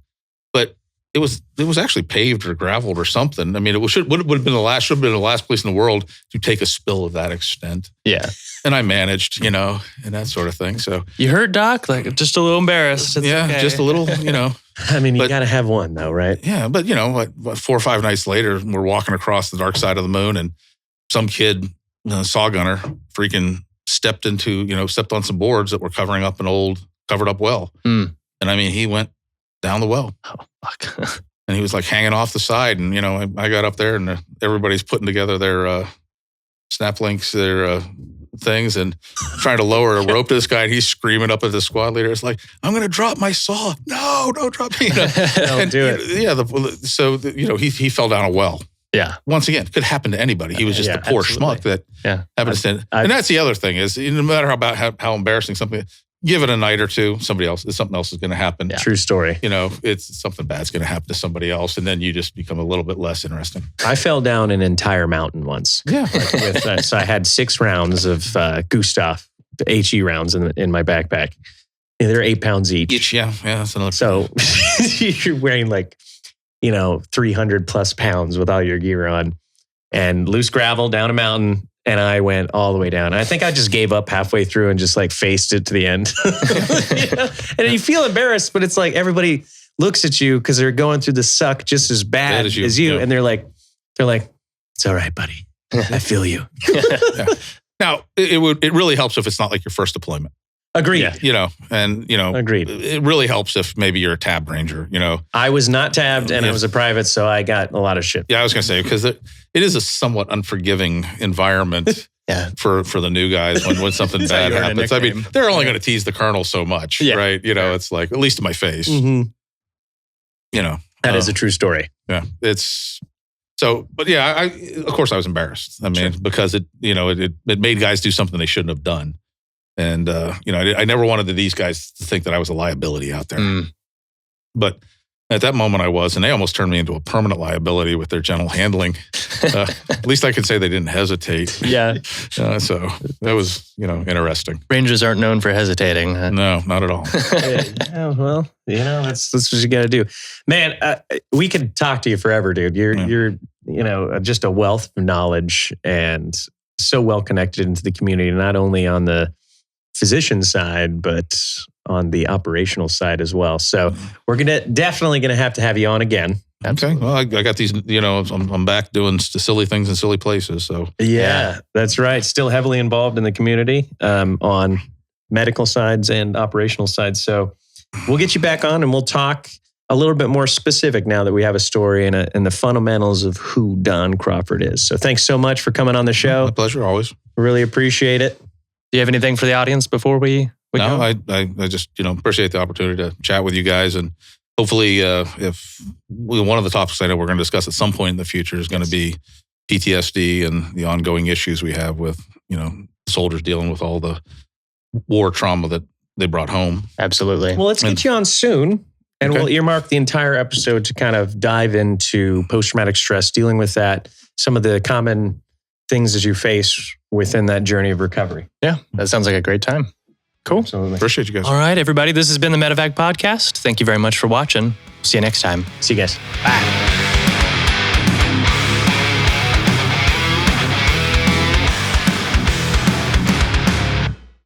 But it was actually paved or graveled or something. I mean, it should have been the last place in the world to take a spill of that extent. Yeah. And I managed, and that sort of thing. So you hurt, Doc? Like just a little embarrassed. It's okay. Just a little, I mean, you got to have one though, right? Yeah, but 4 or 5 nights later, we're walking across the dark side of the moon, and some kid, saw gunner, freaking stepped on some boards that were covering up an old covered up well, and I mean, he went down the well. Oh fuck! and he was like hanging off the side. And, I got up there and everybody's putting together their snap links, their things, and trying to lower a rope to this guy. And he's screaming up at the squad leader. It's like, I'm going to drop my saw. No, don't drop me. Don't do it. Yeah. He fell down a well. Yeah. Once again, it could happen to anybody. He was just a poor schmuck that happened to stand. And that's the other thing is, no matter how embarrassing something, give it a night or two, something else is going to happen. True story. It's something bad's going to happen to somebody else, and then you just become a little bit less interesting. I fell down an entire mountain once. Yeah. So I had 6 rounds of Gustav, the HE rounds in my backpack. And they're 8 pounds each. Yeah. That's another. So you're wearing 300 plus pounds with all your gear on, and loose gravel down a mountain. And I went all the way down. And I think I just gave up halfway through and just faced it to the end. And you feel embarrassed, but it's like everybody looks at you because they're going through the suck just as bad as you. Yeah. And they're like, it's all right, buddy. I feel you. Yeah. Now, it really helps if it's not like your first deployment. Agreed. Yeah. Agreed. It really helps if maybe you're a tab ranger, I was not tabbed and I was a private, so I got a lot of shit. Yeah, I was going to say, because it is a somewhat unforgiving environment for the new guys when something bad happens. I mean, they're only going to tease the colonel so much, right? It's like, at least in my face, that is a true story. Yeah. But yeah, of course I was embarrassed. I mean, because it made guys do something they shouldn't have done. And, I never wanted these guys to think that I was a liability out there. But at that moment I was, and they almost turned me into a permanent liability with their gentle handling. At least I could say they didn't hesitate. Yeah. So that was, interesting. Rangers aren't known for hesitating. No, not at all. Well, that's what you got to do. Man, we could talk to you forever, dude. You're just a wealth of knowledge and so well connected into the community, not only on the physician side, but on the operational side as well. So we're definitely going to have you on again. Okay. Well, I got these, I'm back doing silly things in silly places. So yeah, that's right. Still heavily involved in the community on medical sides and operational sides. So we'll get you back on and we'll talk a little bit more specific now that we have a story and the fundamentals of who Don Crawford is. So thanks so much for coming on the show. My pleasure, always. Really appreciate it. Do you have anything for the audience before we go? No, I just, appreciate the opportunity to chat with you guys. And hopefully, if one of the topics I know we're going to discuss at some point in the future is going to be PTSD and the ongoing issues we have with, soldiers dealing with all the war trauma that they brought home. Absolutely. Well, let's get you on soon. And we'll earmark the entire episode to kind of dive into post-traumatic stress, dealing with that, some of the common things that you face within that journey of recovery. Yeah, that sounds like a great time. Cool. Absolutely. Appreciate you guys. All right, everybody. This has been the MedEvac Podcast. Thank you very much for watching. See you next time. See you guys. Bye.